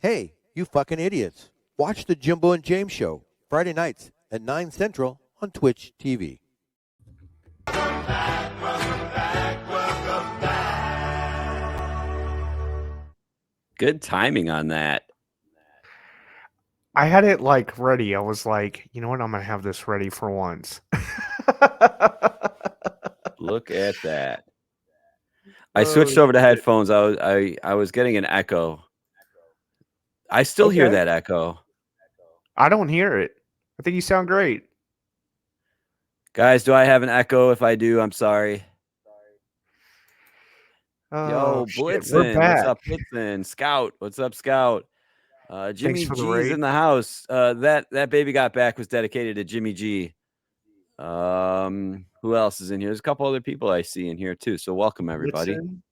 Hey, you fucking idiots. Watch the Jimbo and James Show, Friday nights at 9 Central on Twitch TV. Good timing on that. I had it like ready. I was like, you know what? I'm gonna have this ready for once. Look at that. I Oh, switched over to shit. headphones. I was getting an echo. I still hear Okay. that echo. I don't hear it. I think you sound great. Guys, do I have an echo? If I do, I'm sorry. Oh Yo, shit, we're Blitzen. What's back. up, Blitzen? Scout. What's up, Scout? Thanks Jimmy for the G's raid. in the house. That baby got back was dedicated to Jimmy G. Who else is in here? There's a couple other people I see in here too. So welcome everybody. Listen,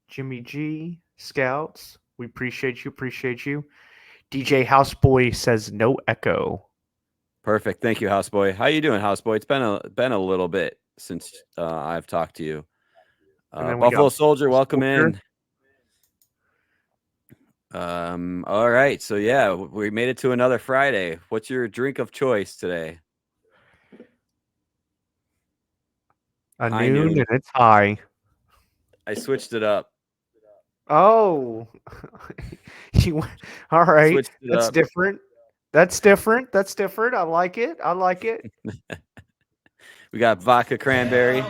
Jimmy G, Scouts. We appreciate you. Appreciate you. DJ Houseboy says no echo. Perfect. Thank you, Houseboy. How you doing, Houseboy? It's been a little bit since I've talked to you. And then we got Buffalo Soldier, welcome Soldier. in. All right. So yeah, we made it to another Friday. What's your drink of choice today? A High noon noon. and it's high. I switched it up. Oh, all right. Switched it That's up. different. That's different. That's different. I like it. I like it. We got vodka cranberry.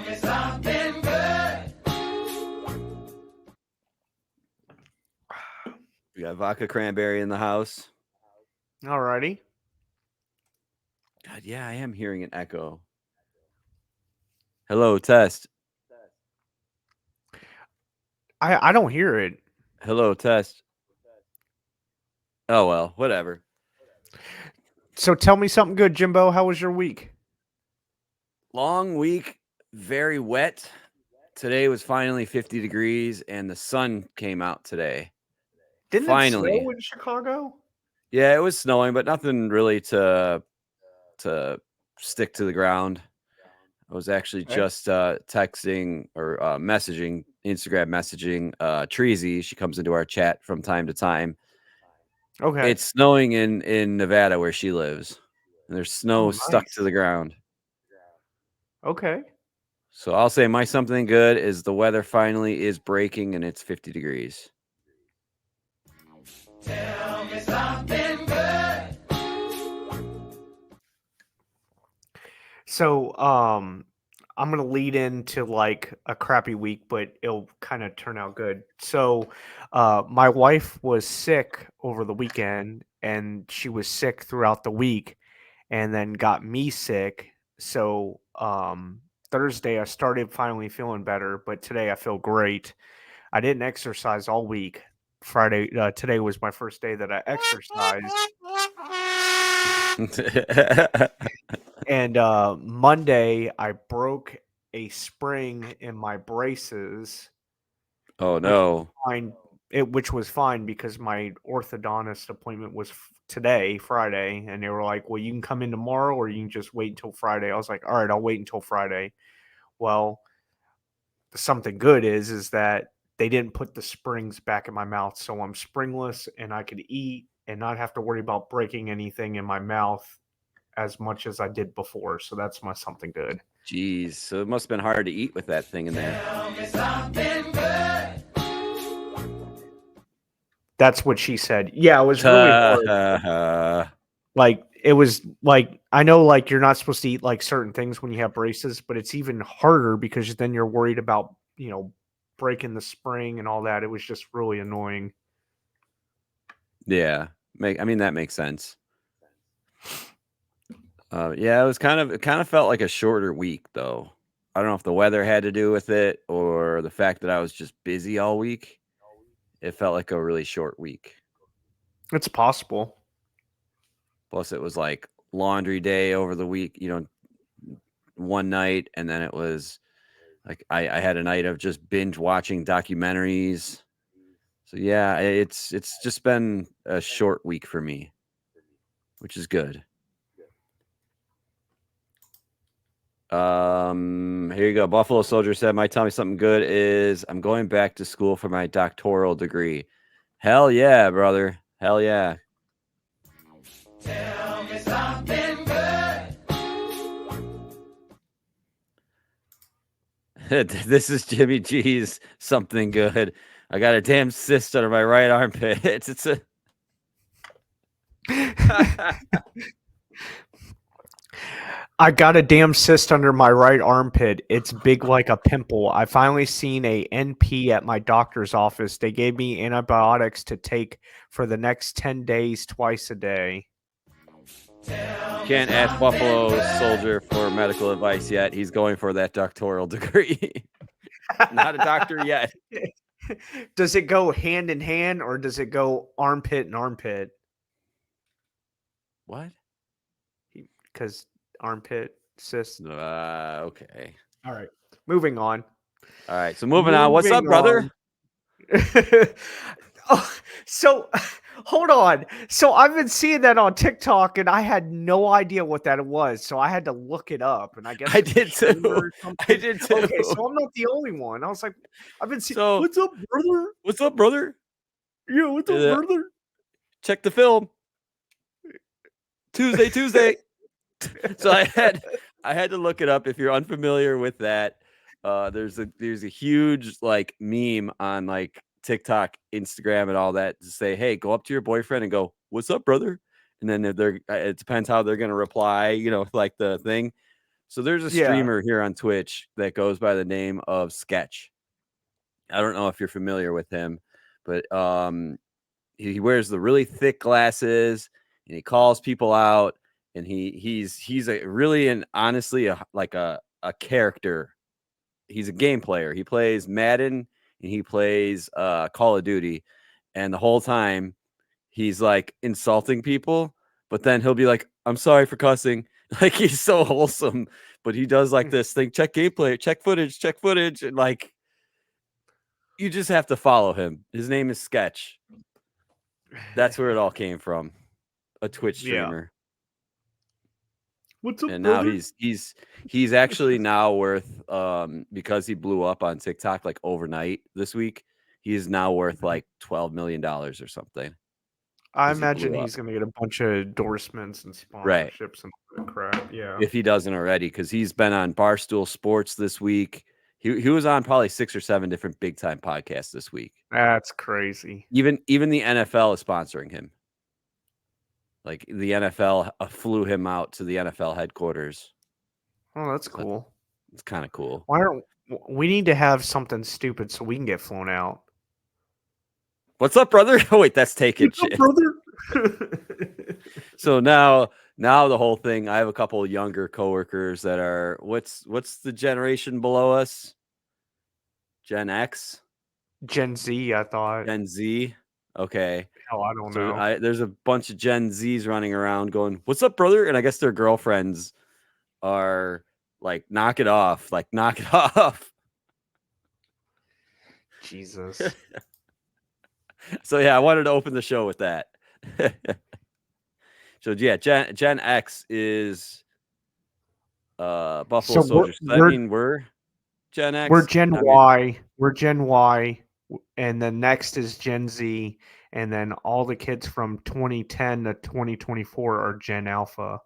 We got vodka cranberry in the house. All righty. God, yeah, I am hearing an echo. Hello, test. I don't hear it. Hello, test. Oh well, whatever. So tell me something good, Jimbo. How was your week? Long week, very wet. Today was finally 50 degrees and the sun came out today. Didn't Finally. it snow in Chicago? Yeah, it was snowing, but nothing really to stick to the ground. I was actually just texting or messaging, Instagram messaging Treasy. She comes into our chat from time to time. Okay. It's snowing in Nevada where she lives. And there's snow stuck to Nice. the ground. Okay. So I'll say my something good is the weather finally is breaking and it's 50 degrees. Tell me something good. So, I'm gonna lead into like a crappy week, but it'll kind of turn out good. So, my wife was sick over the weekend, and she was sick throughout the week, and then got me sick. So, Thursday I started finally feeling better, but today I feel great. I didn't exercise all week. Today was my first day that I exercised. And Monday, I broke a spring in my braces, Oh which was no. fine. Which was fine because my orthodontist appointment was today, Friday, and they were like, "Well, you can come in tomorrow, or you can just wait until Friday." I was like, "All right, I'll wait until Friday." Well, something good is that they didn't put the springs back in my mouth, so I'm springless and I could eat and not have to worry about breaking anything in my mouth as much as I did before. So that's my something good. Jeez. So it must have been hard to eat with that thing in there. Tell me something good. That's what she said. Yeah, it was really hard. Like it was like I know like you're not supposed to eat like certain things when you have braces, but it's even harder because then you're worried about, breaking the spring and all that. It was just really annoying. Yeah. That makes sense. Yeah, it kind of felt like a shorter week though. I don't know if the weather had to do with it or the fact that I was just busy all week. It felt like a really short week. It's possible. Plus, it was like laundry day over the week, one night. And then it was like I had a night of just binge watching documentaries. So, yeah, it's just been a short week for me, which is good. Here you go. Buffalo Soldier said, "My tell me something good is I'm going back to school for my doctoral degree." Hell yeah, brother. Hell yeah. Tell me something good. This is Jimmy G's something good. I got a damn cyst under my right armpit. It's a I got a damn cyst under my right armpit. It's big like a pimple. I finally seen a NP at my doctor's office. They gave me antibiotics to take for the next 10 days, twice a day. Can't ask Buffalo Soldier for medical advice yet. He's going for that doctoral degree. Not a doctor yet. Does it go hand in hand or does it go armpit and armpit? What? Because armpit cyst. Okay. All right. Moving on. All right. So moving on. What's up, brother? Oh, so hold on. So I've been seeing that on TikTok and I had no idea what that was. So I had to look it up. And I guess I it's a did too. streamer or I something. did too. Okay, so I'm not the only one. I was like, I've been seeing. So- What's up, brother? What's up, brother? Yeah, what's up, Yeah. brother? Check the film. Tuesday. So I had to look it up. If you're unfamiliar with that, there's a huge like meme on like TikTok, Instagram, and all that to say, hey, go up to your boyfriend and go, what's up, brother? And then if they're it depends how they're gonna reply, like the thing. So there's a Yeah. streamer here on Twitch that goes by the name of Sketch. I don't know if you're familiar with him, but he wears the really thick glasses and he calls people out, and he's a really and honestly a character. He's a game player. He plays Madden and he plays Call of Duty, and the whole time he's like insulting people, but then he'll be like, I'm sorry for cussing. Like, he's so wholesome, but he does like this thing, check gameplay, check footage, and like you just have to follow him. His name is Sketch. That's where it all came from. A Twitch Yeah. streamer. What's up, And brother? now he's actually now worth because he blew up on TikTok like overnight this week, he is now worth like $12 million or something. I 'cause he imagine blew he's going to get a bunch of endorsements and Right. sponsorships and all that crap. Yeah. If he doesn't already, because he's been on Barstool Sports this week. He was on probably 6 or 7 different big time podcasts this week. That's crazy. Even the NFL is sponsoring him. Like the NFL flew him out to the NFL headquarters. Oh, that's cool. It's kind of cool. Why don't we need to have something stupid so we can get flown out? What's up, brother? Oh wait, that's taking shit. brother? So now the whole thing. I have a couple of younger coworkers that are what's the generation below us? Gen X, Gen Z, I thought. Gen Z. Okay. Hell, I don't So know. there's a bunch of Gen Zs running around going, "What's up, brother?" And I guess their girlfriends are like, "Knock it off!" Like, knock it off. Jesus. So yeah, I wanted to open the show with that. So yeah, Gen X is Buffalo So Soldiers. Does that we're- mean we're Gen X? We're Gen I mean, Y. We're Gen Y. And then next is Gen Z. And then all the kids from 2010 to 2024 are Gen Alpha.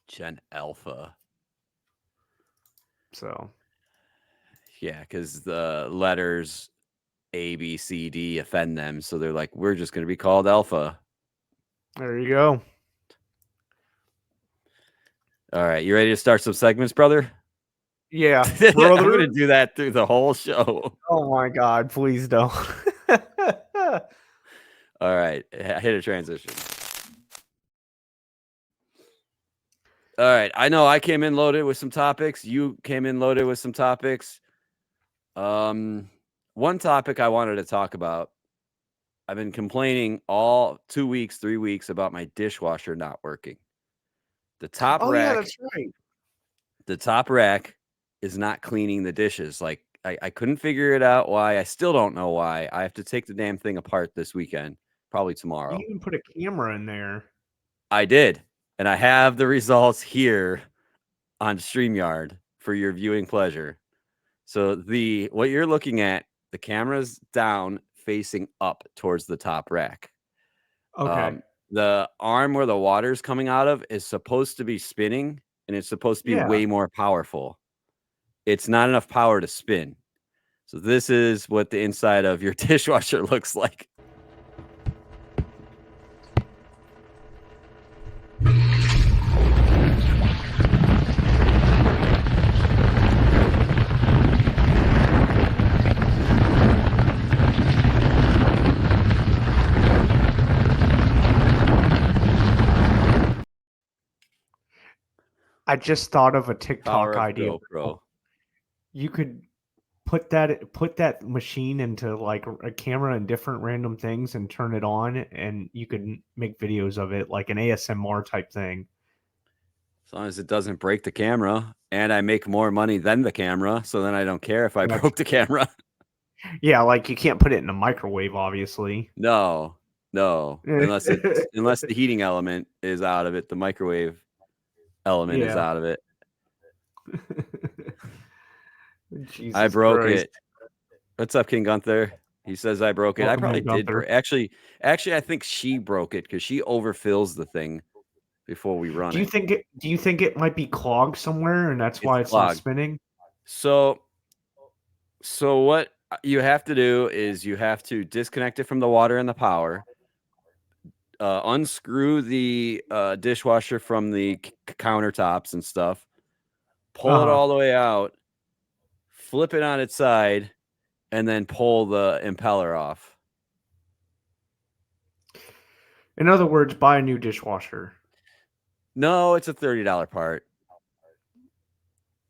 Gen Alpha. So Yeah, because the letters A, B, C, D offend them, so they're like, we're just going to be called Alpha. there you go. All right, you ready to start some segments, brother? Yeah. I'm Brother. going to do that through the whole show. Oh my God. Please don't. All right, hit a transition. All right, I know I came in loaded with some topics. You came in loaded with some topics. One topic I wanted to talk about. I've been complaining all 2 weeks, 3 weeks about my dishwasher not working. The top Oh, rack, yeah, that's right. the top rack is not cleaning the dishes. Like I couldn't figure it out why. I still don't know why. I have to take the damn thing apart this weekend, probably tomorrow. You even put a camera in there. I did. And I have the results here on StreamYard for your viewing pleasure. So what you're looking at, the camera's down facing up towards the top rack. Okay. The arm where the water's coming out of is supposed to be spinning, and it's supposed to be Yeah. way more powerful. It's not enough power to spin. So this is what the inside of your dishwasher looks like. I just thought of a Power TikTok of idea. GoPro. You could put that machine into like a camera and different random things and turn it on, and you could make videos of it like an ASMR type thing. As long as it doesn't break the camera, and I make more money than the camera, so then I don't care if I That's broke the camera. Yeah, like you can't put it in a microwave, obviously. No, unless the heating element is out of it, the microwave element is Yeah. out of it. Jesus I broke Christ. it. What's up, King Gunther? He says I broke it. Welcome I probably in, did. Gunther. Actually, I think she broke it because she overfills the thing before we run Do you it. think it might be clogged somewhere and that's why it's not clogged. spinning? So what you have to do is you have to disconnect it from the water and the power. Unscrew the dishwasher from the countertops and stuff. Pull it all the way out. Flip it on its side, and then pull the impeller off. In other words, buy a new dishwasher. No, it's a $30 part.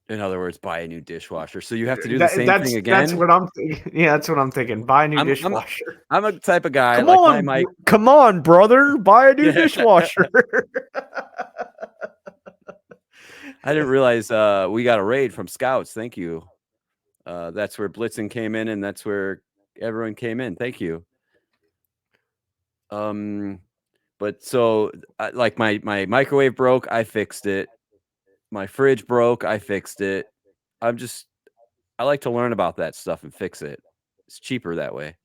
In other words, buy a new dishwasher. So you have to do the same thing again. That's what I'm thinking. Yeah, that's what I'm thinking. Buy a new dishwasher. I'm a type of guy. Come on, brother. Buy a new dishwasher. I didn't realize we got a raid from Scouts. Thank you. That's where Blitzen came in, and that's where everyone came in. Thank you. But so like my microwave broke, I fixed it. My fridge broke, I fixed it. I like to learn about that stuff and fix it. It's cheaper that way.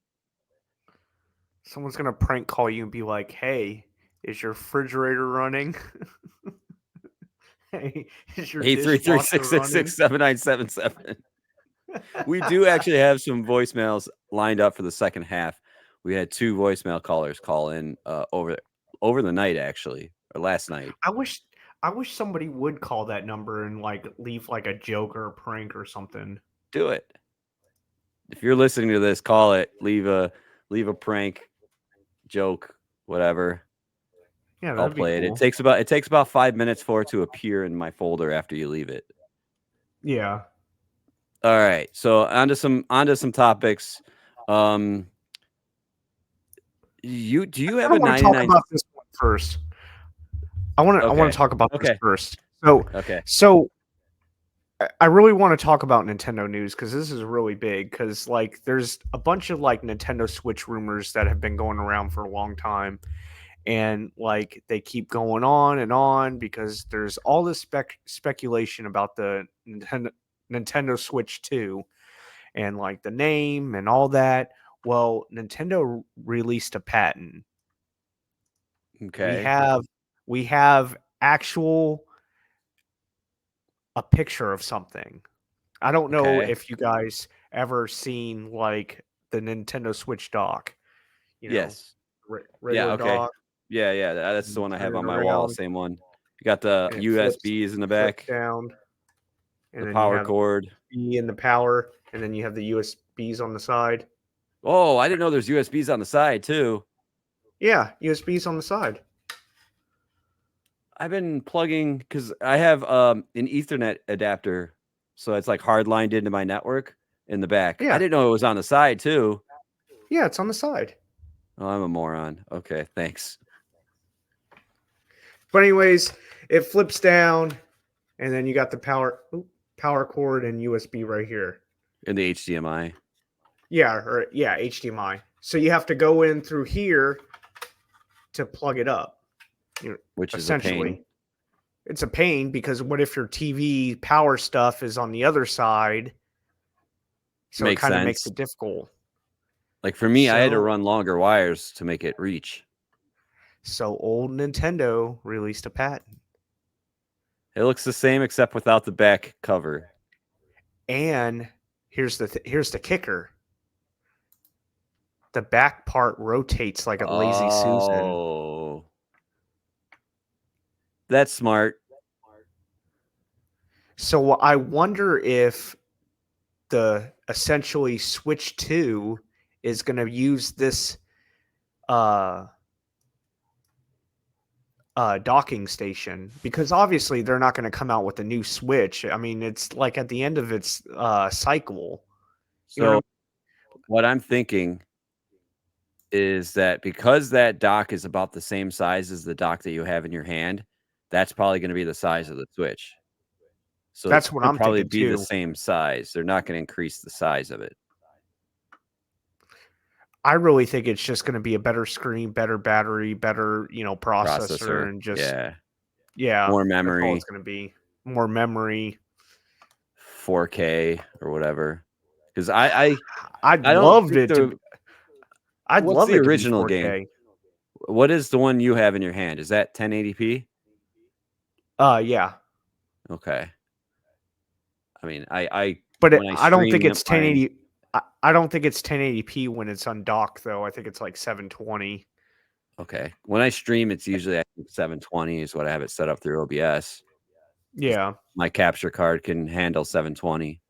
Someone's gonna prank call you and be like, "Hey, is your refrigerator running? Hey, is your dishwasher running?" 833-666-7977. We do actually have some voicemails lined up for the second half. We had 2 voicemail callers call in over the night, actually, or last night. I wish somebody would call that number and like leave like a joke or a prank or something. Do it. If you're listening to this, call it. Leave a prank, joke, whatever. Yeah, I'll play it. It takes about 5 minutes for it to appear in my folder after you leave it. Yeah. All right. So onto some topics. Do you have a 99? Talk about this one first. I want to talk about this first. So I really want to talk about Nintendo news because this is really big. Because like, there's a bunch of like Nintendo Switch rumors that have been going around for a long time, and like they keep going on and on because there's all this speculation about the Nintendo Switch 2 and like the name and all that. Well, Nintendo released a patent. Okay. We have actual a picture of something. I don't know if you guys ever seen like the Nintendo Switch dock. Yes. Regular dock. Yeah. That's the one I have on my wall. Same one. You got the USBs in the back. Down. And the power cord. In the power, and then you have the USBs on the side. Oh, I didn't know there's USBs on the side too. Yeah, USBs on the side. I've been plugging because I have an Ethernet adapter, so it's like hardlined into my network in the back. Yeah. I didn't know it was on the side too. Yeah, it's on the side. Oh, I'm a moron. Okay, thanks. But anyways, it flips down, and then you got the power cord and USB right here. In the HDMI. Yeah, HDMI. So you have to go in through here to plug it up. Which is a pain. It's a pain because what if your TV power stuff is on the other side? So it kind of makes it difficult. Like for me, I had to run longer wires to make it reach. So old Nintendo released a patent. It looks the same except without the back cover. And here's the kicker. The back part rotates like a lazy Susan. Oh. That's smart. So I wonder if the essentially Switch 2 is going to use this docking station, because obviously they're not going to come out with a new Switch. I mean, it's like at the end of its cycle. You know So what what I'm thinking is that because that dock is about the same size as the dock that you have in your hand, that's probably going to be the size of the Switch. So That's what it'll I'm probably thinking be the too. same size. They're not going to increase the size of it. I really think it's just going to be a better screen, better battery, better, processor, and just yeah, More that's all memory, it's going to be. More memory. 4K or whatever. Because I I'd don't loved think it to. I'd what's love the it to be original 4K. game? What is the one you have in your hand? Is that 1080p? Yeah, Okay. I mean, I but when I I don't think stream it's mine, 1080. I don't think it's 1080p when it's undocked though. I think it's like 720. okay. When I stream, it's usually I think 720 is what I have it set up through OBS. Yeah, My capture card can handle 720.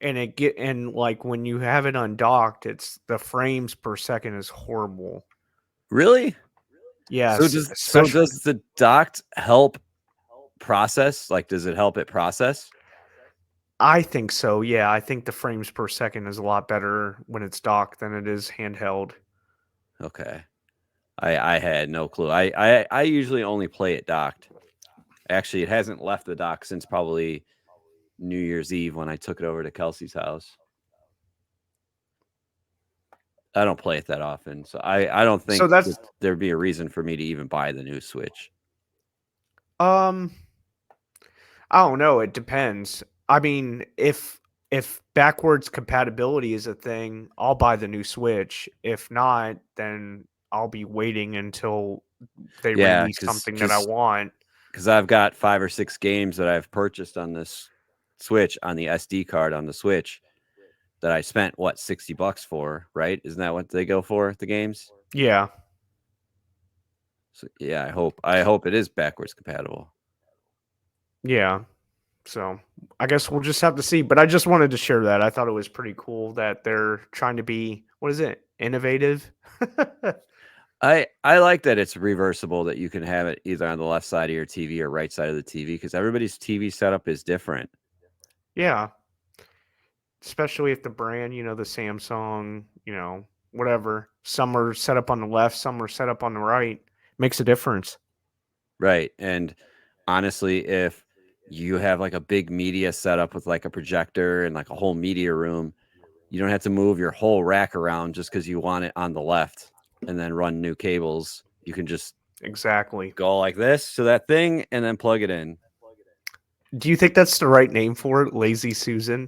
and like when you have it undocked, it's the frames per second is horrible. Really? Yes, So especially. does the docked help process? Like, does it help it process? I think so. Yeah, I think the frames per second is a lot better when it's docked than it is handheld. Okay. I had no clue. I usually only play it docked. Actually, it hasn't left the dock since probably New Year's Eve when I took it over to Kelsey's house. I don't play it that often, so I don't So think that's there'd be a reason for me to even buy the new Switch. I don't know. It depends. I mean, if backwards compatibility is a thing, I'll buy the new Switch. If not, then I'll be waiting until they Yeah, release something that I want. because I've got 5 or 6 games that I've purchased on this Switch on the SD card on the Switch that I spent what $60 for, right? Isn't that what they go for, the games? Yeah. So yeah, I hope it is backwards compatible. Yeah. So I guess we'll just have to see. But I just wanted to share that. I thought it was pretty cool that they're trying to be, what is it, innovative? I like that it's reversible, that you can have it either on the left side of your TV or right side of the TV, because everybody's TV setup is different. Yeah. Especially if the brand, the Samsung, whatever. Some are set up on the left, some are set up on the right. Makes a difference. Right. And honestly, if you have like a big media setup with like a projector and like a whole media room, you don't have to move your whole rack around just because you want it on the left and then run new cables. You can just Exactly. go like this to that thing and then plug it in. Do you think that's the right name for it? Lazy Susan?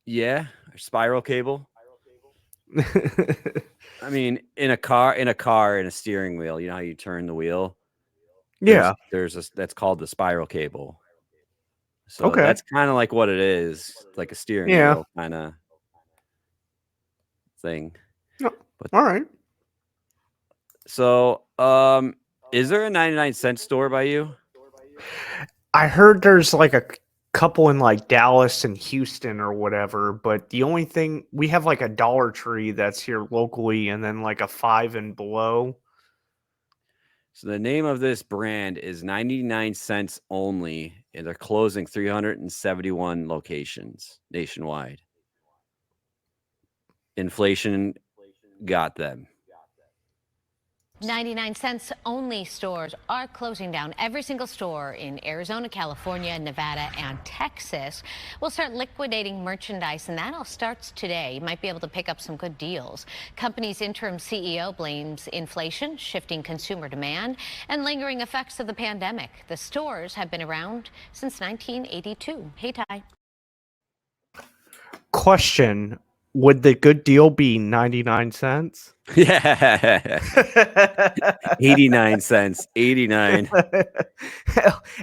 Yeah. Spiral cable. I mean, in a car, in a steering wheel, you know how you turn the wheel? Yeah. That's called the spiral cable. So Okay. that's kind of like what it is, like a steering Yeah. wheel kind of thing. Oh, But all right. so, is there a 99-cent store by you? I heard there's like a couple in like Dallas and Houston or whatever, but the only thing we have like a Dollar Tree that's here locally and then like a Five and Below. So the name of this brand is 99 cents only, and they're closing 371 locations nationwide. Inflation got them. 99 cents only stores are closing down. Every single store in Arizona, California, Nevada, and Texas will start liquidating merchandise, and that all starts today. You might be able to pick up some good deals. Company's interim CEO blames inflation, shifting consumer demand, and lingering effects of the pandemic. The stores have been around since 1982. Hey, Ty. Question. Would the good deal be 99 cents? Yeah. 89 cents. 89.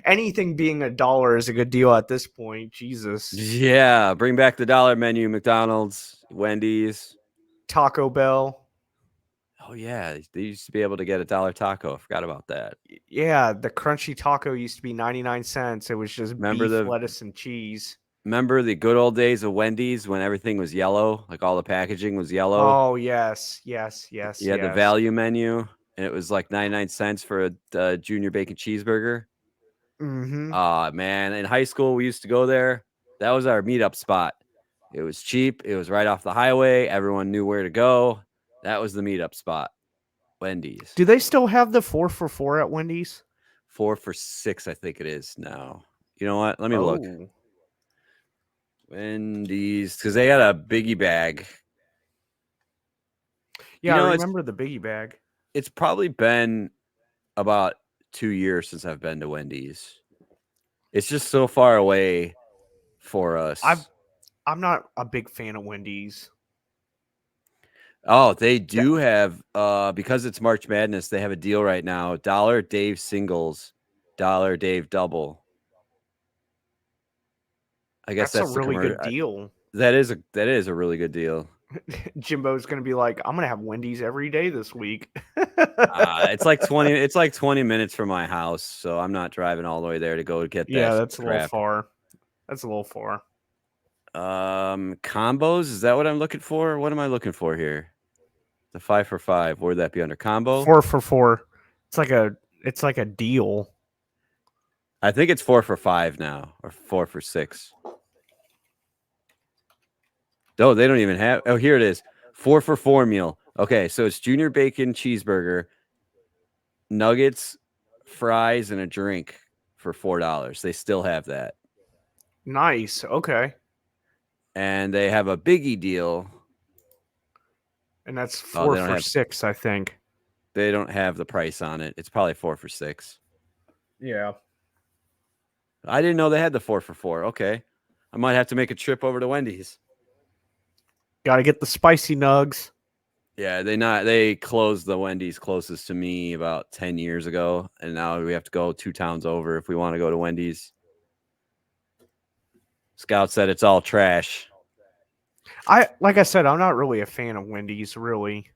Anything being $1 is a good deal at this point. Jesus. Yeah. Bring back the dollar menu, McDonald's, Wendy's. Taco Bell. Oh, yeah. They used to be able to get $1 taco. I forgot about that. Yeah, the crunchy taco used to be 99 cents. It was just Remember beef, the- lettuce, and cheese. Remember the good old days of Wendy's when everything was yellow? Like all the packaging was yellow? Oh, yes. You had the value menu, and it was like 99 cents for a junior bacon cheeseburger. Mm-hmm. Man, in high school, we used to go there. That was our meetup spot. It was cheap. It was right off the highway. Everyone knew where to go. That was the meetup spot. Wendy's. Do they still have the 4 for $4 at Wendy's? 4 for $6, I think it is now. You know what? Let me look. Oh. Wendy's, because they had a biggie bag. Yeah, You know, I it's- remember the biggie bag. It's probably been about 2 years since I've been to Wendy's. It's just so far away for us. I'm not a big fan of Wendy's. Oh, they do have because it's March Madness, they have a deal right now. $1 Dave singles, $1 Dave double. I guess That's a the really good commer- deal. That is a really good deal. Jimbo's gonna be like, I'm gonna have Wendy's every day this week. It's like 20 minutes from my house, so I'm not driving all the way there to go get that. Yeah, that's a little crap. far. That's a little far. Combos, is that what I'm looking for? What am I looking for here? The 5 for 5. Where would that be under combo? 4 for $4. It's like a deal. I think it's 4 for 5 now, or 4 for 6. No, they don't even have. Oh, here it is. 4 for 4 meal. Okay, so it's junior bacon cheeseburger, nuggets, fries, and a drink for $4. They still have that. Nice. Okay. And they have a biggie deal. And that's Oh, 4 they don't for have- 6, I think. They don't have the price on it. It's probably 4 for 6. Yeah. I didn't know they had the 4 for 4. Okay. I might have to make a trip over to Wendy's. Gotta get the spicy nugs. Yeah, they closed the Wendy's closest to me about 10 years ago, and now we have to go 2 towns over if we want to go to Wendy's. Scout said it's all trash. Like I said, I'm not really a fan of Wendy's, really.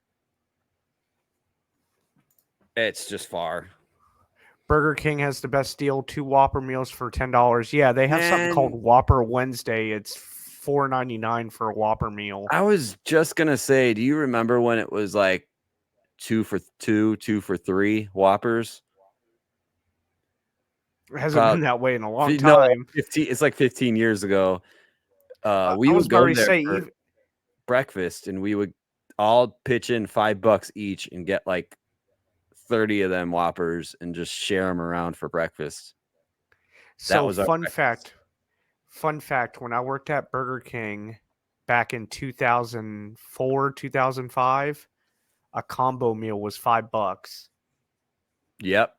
It's just far. Burger King has the best deal, 2 Whopper meals for $10. Yeah, they have something called Man. Whopper Wednesday. It's $4.99 for a Whopper meal. I was just gonna say, do you remember when it was like 2 for 2, 2 for 3 Whoppers? It hasn't About- been that way in a long No, time. 15, it's like 15 years ago. We I would was go about to there say, for even, breakfast, and we would all pitch in $5 each and get like 30 of them Whoppers and just share them around for breakfast. so was our fun fact, when I worked at Burger King back in 2004, 2005, a combo meal was $5. Yep.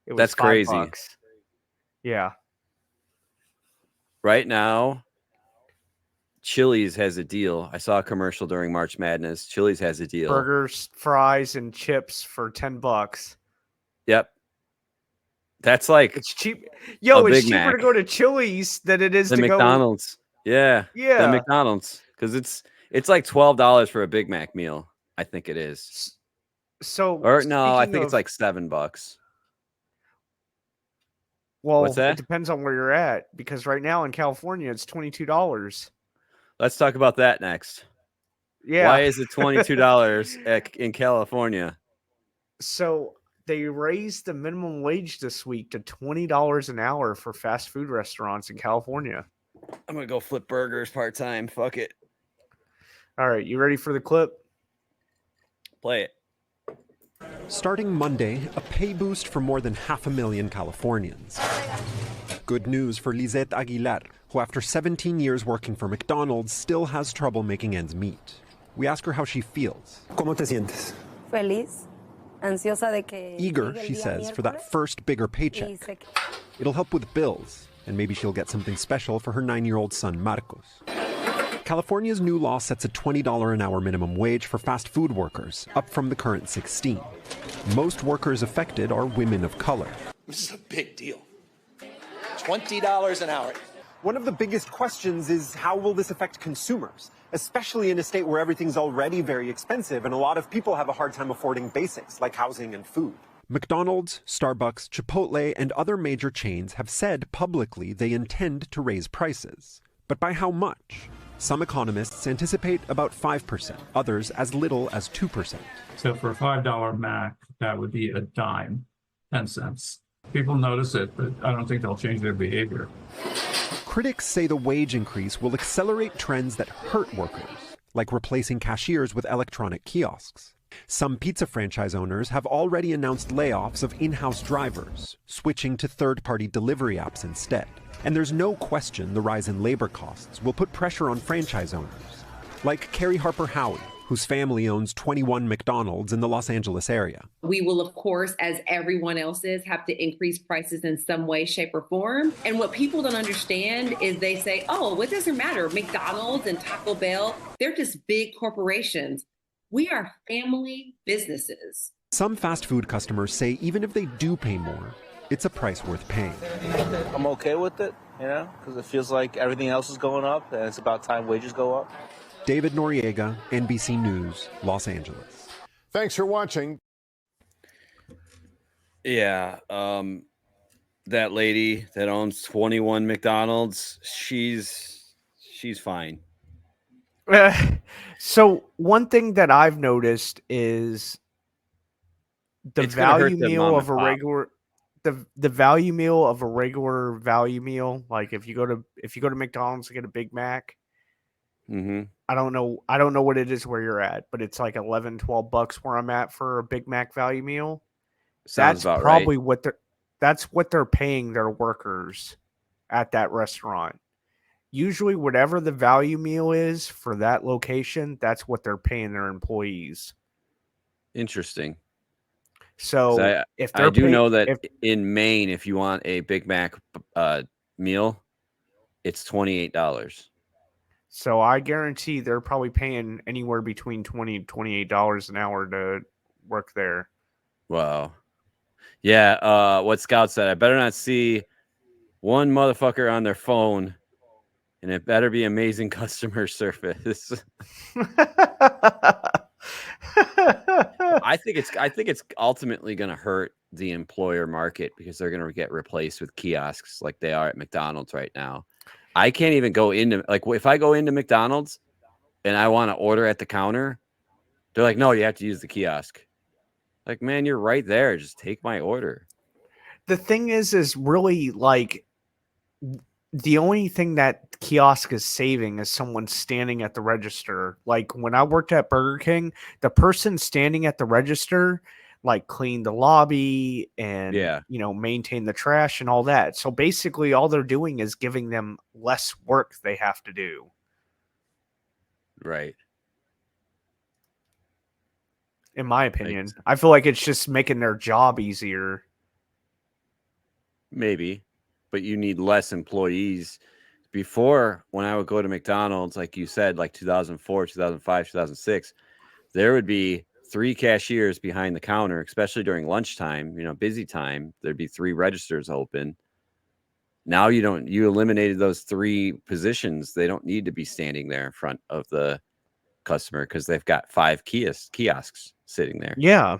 It was That's crazy. $5. Yeah. Right now, Chili's has a deal. I saw a commercial during March Madness. Chili's has a deal. Burgers, fries, and chips for $10. Yep. That's like It's cheap. Yo, A it's Big cheaper to Mac. go to Chili's than it is the to McDonald's. Yeah. go. Yeah. The McDonald's. Because it's like $12 for a Big Mac meal. I think it is. So, Or no, I speaking think it's of- like $7. well, what's that? it depends on where you're at because right now in California it's $22. Let's talk about that next. Yeah. Why is it $22 in California? So they raised the minimum wage this week to $20 an hour for fast food restaurants in California. I'm gonna go flip burgers part time. Fuck it. All right, you ready for the clip? Play it. Starting Monday, a pay boost for more than 500,000 Californians. Good news for Lisette Aguilar, who after 17 years working for McDonald's still has trouble making ends meet. We ask her how she feels. ¿Cómo te sientes? Feliz, ansiosa de que Eager, llegue el she día says, for that miércoles first bigger y paycheck. sé que- It'll help with bills, and maybe she'll get something special for her 9-year-old son, Marcos. California's new law sets a $20 an hour minimum wage for fast food workers, up from the current 16. Most workers affected are women of color. This is a big deal. $20 an hour. One of the biggest questions is how will this affect consumers, especially in a state where everything's already very expensive and a lot of people have a hard time affording basics like housing and food. McDonald's, Starbucks, Chipotle, and other major chains have said publicly they intend to raise prices. But by how much? Some economists anticipate about 5%, others as little as 2%. So for a $5 Mac, that would be a dime, 10 cents. People notice it, but I don't think they'll change their behavior. Critics say the wage increase will accelerate trends that hurt workers, like replacing cashiers with electronic kiosks. Some pizza franchise owners have already announced layoffs of in-house drivers, switching to third-party delivery apps instead. And there's no question the rise in labor costs will put pressure on franchise owners, like Carrie Harper Howie, whose family owns 21 McDonald's in the Los Angeles area. We will, of course, as everyone else is, have to increase prices in some way, shape, or form. And what people don't understand is they say, oh, what does it matter? McDonald's and Taco Bell, they're just big corporations. We are family businesses. Some fast food customers say even if they do pay more, it's a price worth paying. I'm okay with it, because it feels like everything else is going up and it's about time wages go up. David Noriega, NBC News, Los Angeles. Thanks for watching. Yeah, that lady that owns 21 McDonald's, she's fine. So one thing that I've noticed is the value meal of a regular the value meal of a regular value meal. Like if you go to McDonald's to get a Big Mac, I don't know what it is where you're at, but it's like $11-12 where I'm at for a Big Mac value meal. Sounds That's about probably right. that's what they're paying their workers at that restaurant. Usually whatever the value meal is for that location, that's what they're paying their employees. Interesting. So if I do know that in Maine, if you want a Big Mac meal, it's $28. So I guarantee they're probably paying anywhere between $20 and $28 an hour to work there. Wow. Yeah. What Scout said, I better not see one motherfucker on their phone, and it better be amazing customer service. I think it's ultimately going to hurt the employer market because they're going to get replaced with kiosks like they are at McDonald's right now. I can't even go into, like, if I go into McDonald's and I want to order at the counter, they're like, no, you have to use the kiosk. Like, man, you're right there. Just take my order. The thing is really like the only thing that kiosk is saving is someone standing at the register. Like when I worked at Burger King, the person standing at the register like cleaned the lobby and maintain the trash and all that. So basically all they're doing is giving them less work they have to do. Right. In my opinion, I feel like it's just making their job easier. Maybe, but you need less employees. Before, when I would go to McDonald's, like you said, like 2004, 2005, 2006, there would be 3 cashiers behind the counter, especially during lunchtime, busy time. There'd be 3 registers open. Now you eliminated those 3 positions. They don't need to be standing there in front of the customer because they've got 5 kiosks sitting there. Yeah.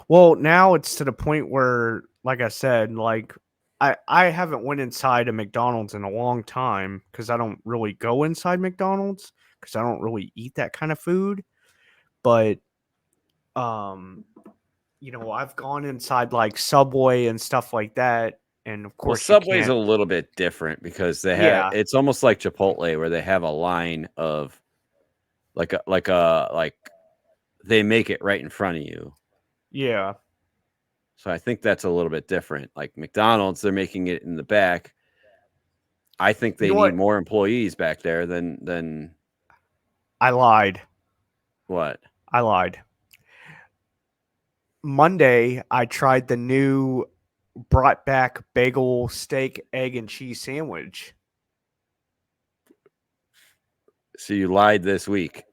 Well, now it's to the point where, like I said, like I haven't went inside a McDonald's in a long time because I don't really go inside McDonald's because I don't really eat that kind of food. But I've gone inside like Subway and stuff like that, and of course, Subway's a little bit different because they have it's almost like Chipotle where they have a line of like they make it right in front of you. Yeah. So I think that's a little bit different. Like McDonald's, they're making it in the back. I think they need more employees back there than. I lied. What? I lied. Monday, I tried the new brought back bagel, steak, egg, and cheese sandwich. So you lied this week.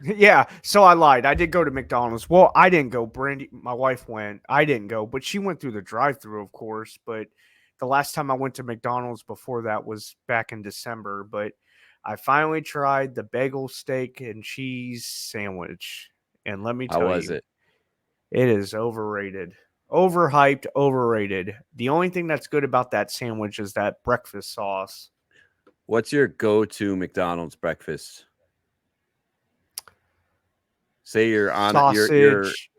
Yeah, so I lied. I did go to McDonald's. Well, I didn't go. Brandy, my wife went. I didn't go, but she went through the drive-through, of course. But the last time I went to McDonald's before that was back in December. But I finally tried the bagel steak and cheese sandwich, and let me How tell was you, it? it is overrated, overhyped, overrated. The only thing that's good about that sandwich is that breakfast sauce. What's your go-to McDonald's breakfast? Say you're on Sausage.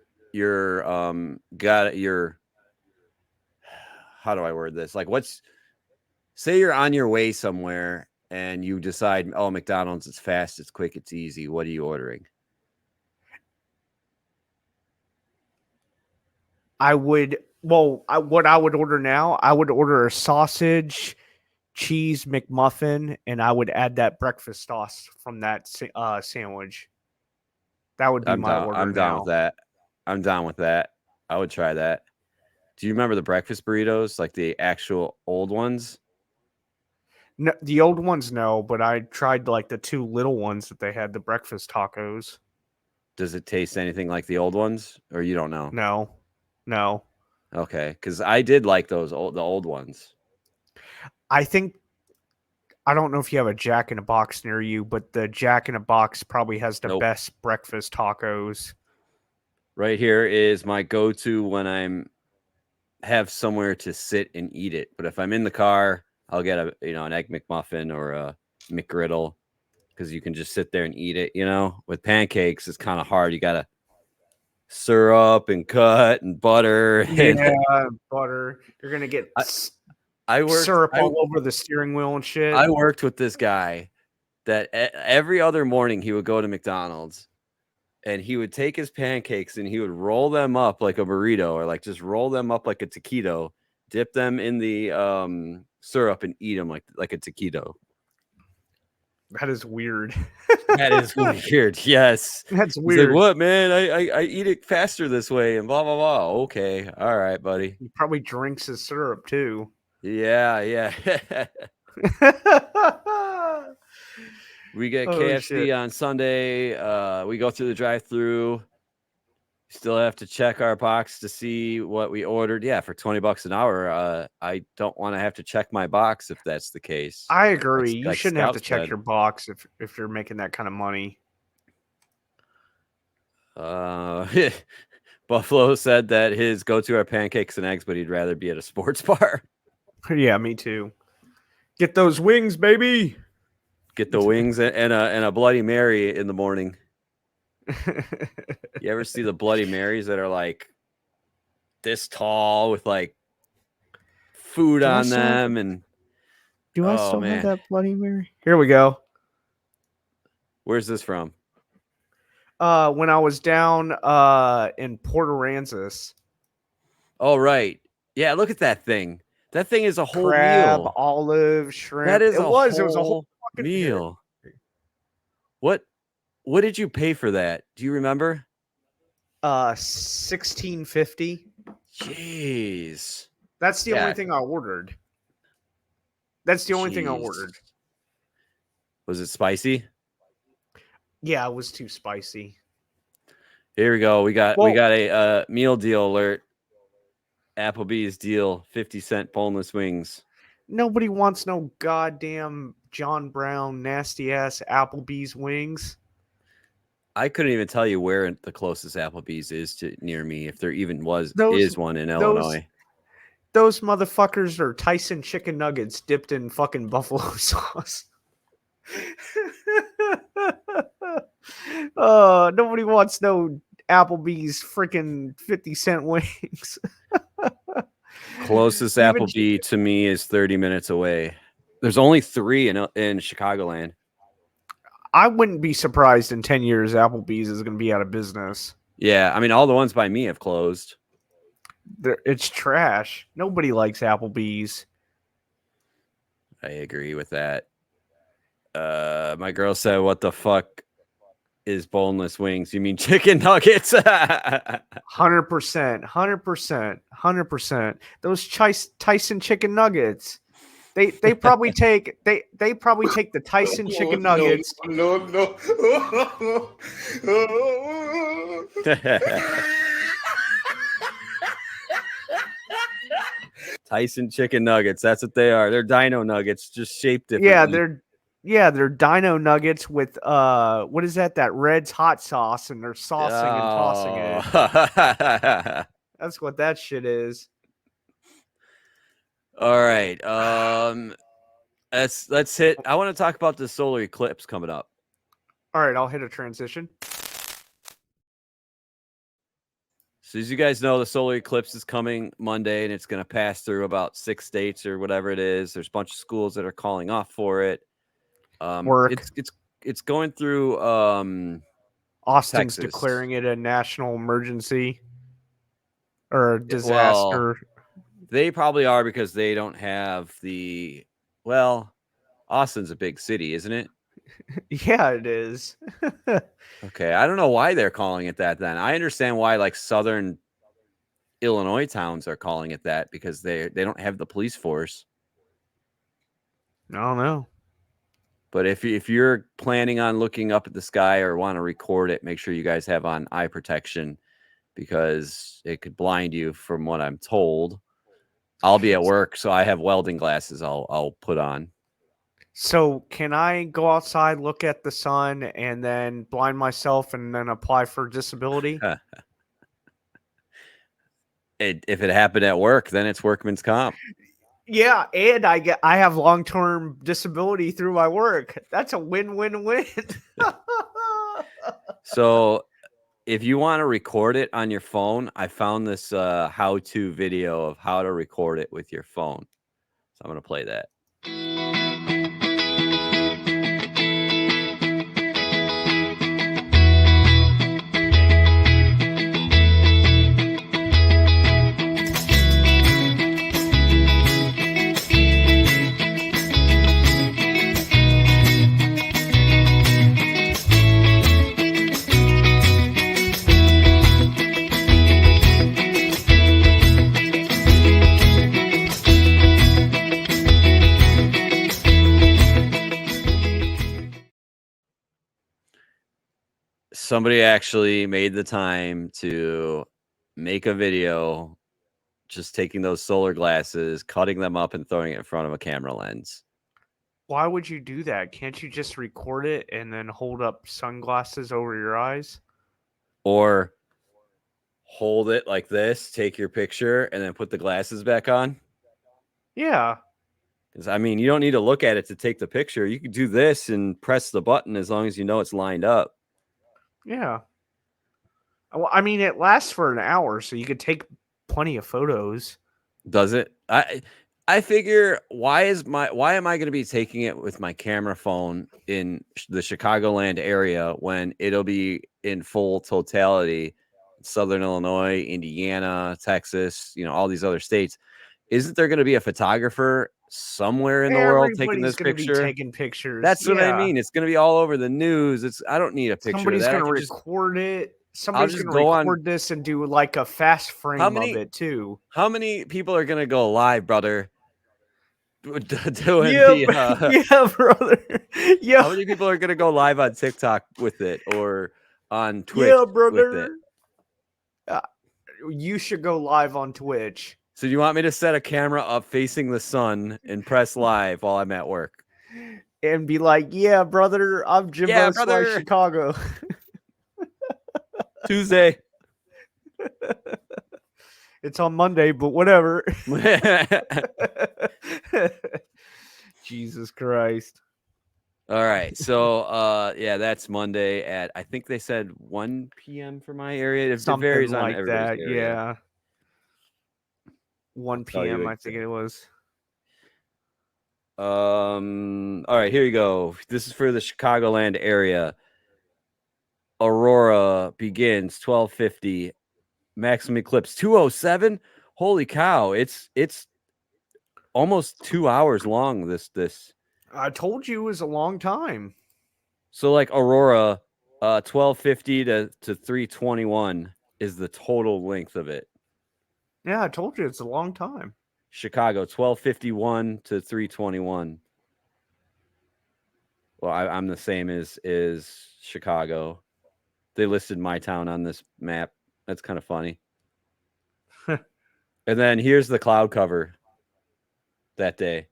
got your how do I word this? Like say you're on your way somewhere and you decide, oh, McDonald's, it's fast, it's quick, it's easy. What are you ordering? What I would order now, I would order a sausage, cheese McMuffin, and I would add that breakfast sauce from that sandwich. That would be my order I'm down now. with that. I'm down with that. I would try that. Do you remember the breakfast burritos, like the actual old ones? No, the old ones, no, but I tried like the two little ones that they had, the breakfast tacos. Does it taste anything like the old ones, or you don't know? No. Okay, because I did like the old ones. I don't know if you have a Jack in a Box near you, but the Jack in a Box probably has the Nope. best breakfast tacos. Right here is my go-to when I'm have somewhere to sit and eat it. But if I'm in the car, I'll get an egg McMuffin or a McGriddle because you can just sit there and eat it. With pancakes, it's kind of hard. You gotta syrup and cut and butter. Yeah, butter. You're gonna get syrup all over the steering wheel and shit. I worked with this guy that every other morning he would go to McDonald's and he would take his pancakes and he would roll them up like a burrito or like just roll them up like a taquito, dip them in the syrup and eat them like a taquito. That is weird. That is weird. Yes. That's He's weird. like, what, man? I eat it faster this way and blah, blah, blah. Okay. All right, buddy. He probably drinks his syrup too. Yeah. We get KFC on Sunday. We go through the drive-through. Still have to check our box to see what we ordered. Yeah, for $20 an hour. I don't want to have to check my box if that's the case. I agree. You Like shouldn't have to Scout check said. your box if you're making that kind of money. Buffalo said that his go-to are pancakes and eggs, but he'd rather be at a sports bar. Yeah, me too. Get those wings, baby. Get the wings and a Bloody Mary in the morning. You ever see the Bloody Marys that are like this tall with like food on them? And do I still have that Bloody Mary? Here we go. Where's this from? When I was down in Port Aransas. Oh, right. Yeah, look at that thing. That thing is a whole Crab, meal. olive, shrimp. That is it was a whole fucking meal. What did you pay for that? Do you remember? $16.50. Jeez. That's the only thing I ordered. That's the only thing I ordered. Was it spicy? Yeah, it was too spicy. Here we go. We got a meal deal alert. Applebee's deal, 50-cent boneless wings. Nobody wants no goddamn John Brown nasty ass Applebee's wings. I couldn't even tell you where the closest Applebee's is near me, if there even is one in Illinois. Those motherfuckers are Tyson chicken nuggets dipped in fucking buffalo sauce. Nobody wants no Applebee's freaking 50-cent wings. Closest Applebee to me is 30 minutes away. There's only 3 in Chicagoland. I wouldn't be surprised in 10 years Applebee's is going to be out of business. Yeah, I mean, all the ones by me have closed. It's trash. Nobody likes Applebee's. I agree with that. My girl said, what the fuck is boneless wings? You mean chicken nuggets? 100%. Those Tyson chicken nuggets. They probably take the Tyson chicken nuggets. No. Tyson chicken nuggets. That's what they are. They're dino nuggets, just shaped differently. They're dino nuggets with what is that? That Red's hot sauce, and they're saucing and tossing it. Oh. That's what that shit is. All right. Let's hit. I want to talk about the solar eclipse coming up. All right, I'll hit a transition. So as you guys know, the solar eclipse is coming Monday, and it's going to pass through about 6 states or whatever it is. There's a bunch of schools that are calling off for it. Work. It's going through Austin's Texas. declaring it a national emergency or a disaster. Well, they probably are because they don't have the. Well, Austin's a big city, isn't it? Yeah, it is. Okay, I don't know why they're calling it that then. I understand why like southern Illinois towns are calling it that because they don't have the police force. I don't know. But if you're planning on looking up at the sky or want to record it, make sure you guys have on eye protection because it could blind you from what I'm told. I'll be at work, so I have welding glasses I'll put on. So can I go outside, look at the sun, and then blind myself and then apply for disability? If it happened at work, then it's workman's comp. Yeah, and I have long-term disability through my work. That's a win-win-win. So if you want to record it on your phone, I found this how-to video of how to record it with your phone. So I'm going to play that. Somebody actually made the time to make a video just taking those solar glasses, cutting them up, and throwing it in front of a camera lens. Why would you do that? Can't you just record it and then hold up sunglasses over your eyes? Or hold it like this, take your picture, and then put the glasses back on. Yeah. Because, I mean, you don't need to look at it to take the picture. You can do this and press the button as long as you know it's lined up. Yeah. Well, I mean, it lasts for an hour, so you could take plenty of photos. Does it? I figure why am I going to be taking it with my camera phone in the Chicagoland area when it'll be in full totality, Southern Illinois, Indiana, Texas, all these other states. Isn't there going to be a photographer somewhere in the world taking this picture? Taking pictures. That's what I mean. It's going to be all over the news. I don't need a picture. Somebody's going to record it. Somebody's going to record this and do like a fast frame of it too. How many people are going to go live, brother? Doing yeah, brother. Yeah. How many people are going to go live on TikTok with it or on Twitch? Yeah, brother. You should go live on Twitch. So do you want me to set a camera up facing the sun and press live while I'm at work? And be like, yeah, brother, I'm Jimbo / Chicago. Tuesday. It's on Monday, but whatever. Jesus Christ. All right. So that's Monday at I think they said 1 p.m. for my area. It varies on like that, area. Yeah. 1 p.m. I think it was. All right, here you go. This is for the Chicagoland area. Aurora begins 12:50. Maximum eclipse 2:07. Holy cow! It's almost 2 hours long. This I told you it was a long time. So like Aurora, 12:50 to 3:21 is the total length of it. Yeah, I told you it's a long time. Chicago, 1251 to 321. Well, I'm the same as Chicago. They listed my town on this map. That's kind of funny. And then here's the cloud cover that day.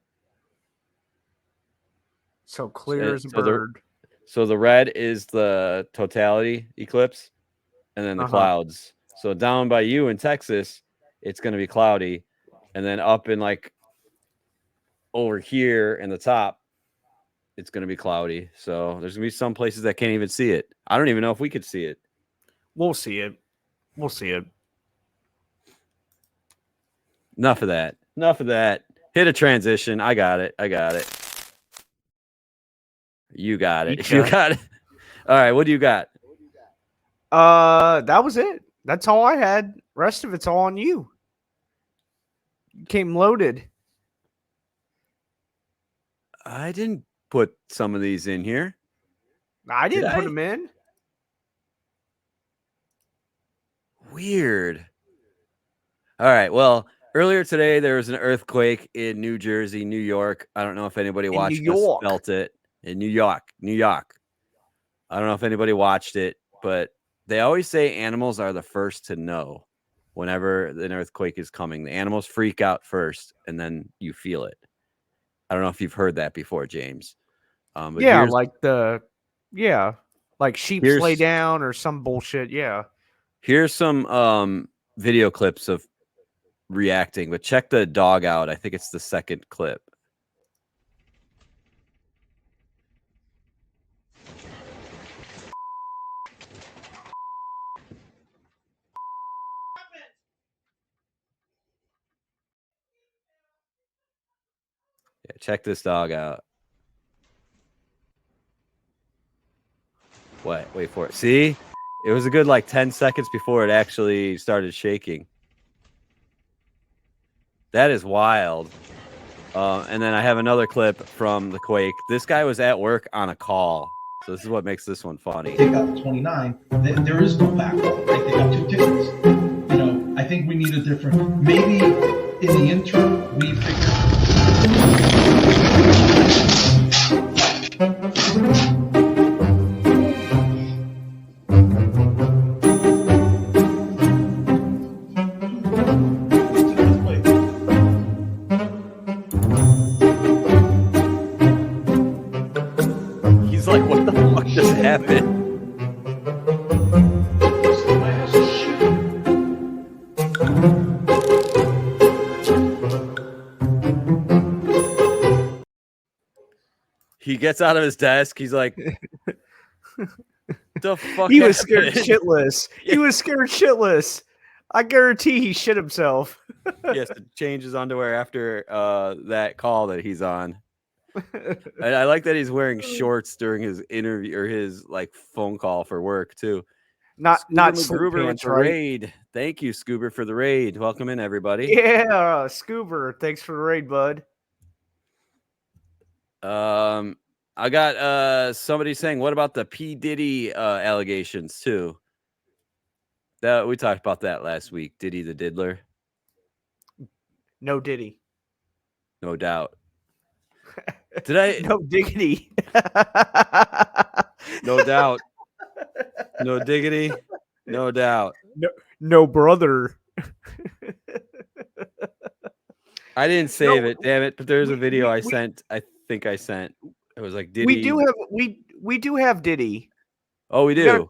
So clear as a bird. So the red is the totality eclipse, and then the clouds. So down by you in Texas, it's going to be cloudy, and then up in like over here in the top, it's going to be cloudy. So there's going to be some places that can't even see it. I don't even know if we could see it. We'll see it. We'll see it. Enough of that. Enough of that. Hit a transition. I got it. You got it. You got it. All right. What do you got? That was it. That's all I had. Rest of it's all on you. You came loaded. I didn't put some of these in here. I didn't put them in. Weird. All right. Well, earlier today, there was an earthquake in New Jersey, New York. I don't know if anybody watched it, felt it. In New York. I don't know if anybody watched it, but they always say animals are the first to know whenever an earthquake is coming. The animals freak out first, and then you feel it. I don't know if you've heard that before, James. But like sheep lay down or some bullshit. Yeah. Here's some video clips of reacting, but check the dog out. I think it's the second clip. Yeah, check this dog out. Wait for it. See? It was a good like 10 seconds before it actually started shaking. That is wild. And then I have another clip from the quake. This guy was at work on a call. So this is what makes this one funny. Take out 29. There is no backlog, right? They got 2 tickets. You know, I think we need a different, maybe in the interim, we He's like, what the fuck just happened? He gets out of his desk. He's like, the fuck? He was scared shitless. He was scared shitless. I guarantee he shit himself. He has to change his underwear after that call that he's on. I like that he's wearing shorts during his interview or his like phone call for work too. Not Scoober with the raid. Thank you, Scoober, for the raid. Welcome in, everybody. Yeah, Scoober. Thanks for the raid, bud. I got somebody saying, what about the P. Diddy allegations too? That we talked about that last week. Diddy the Diddler. No Diddy. No doubt. Did I? No diggity. No doubt. No diggity. No doubt. No brother. I didn't save it, damn it. But there's a video I sent. I think I sent. It was like Diddy. We do have Diddy. Oh, we do.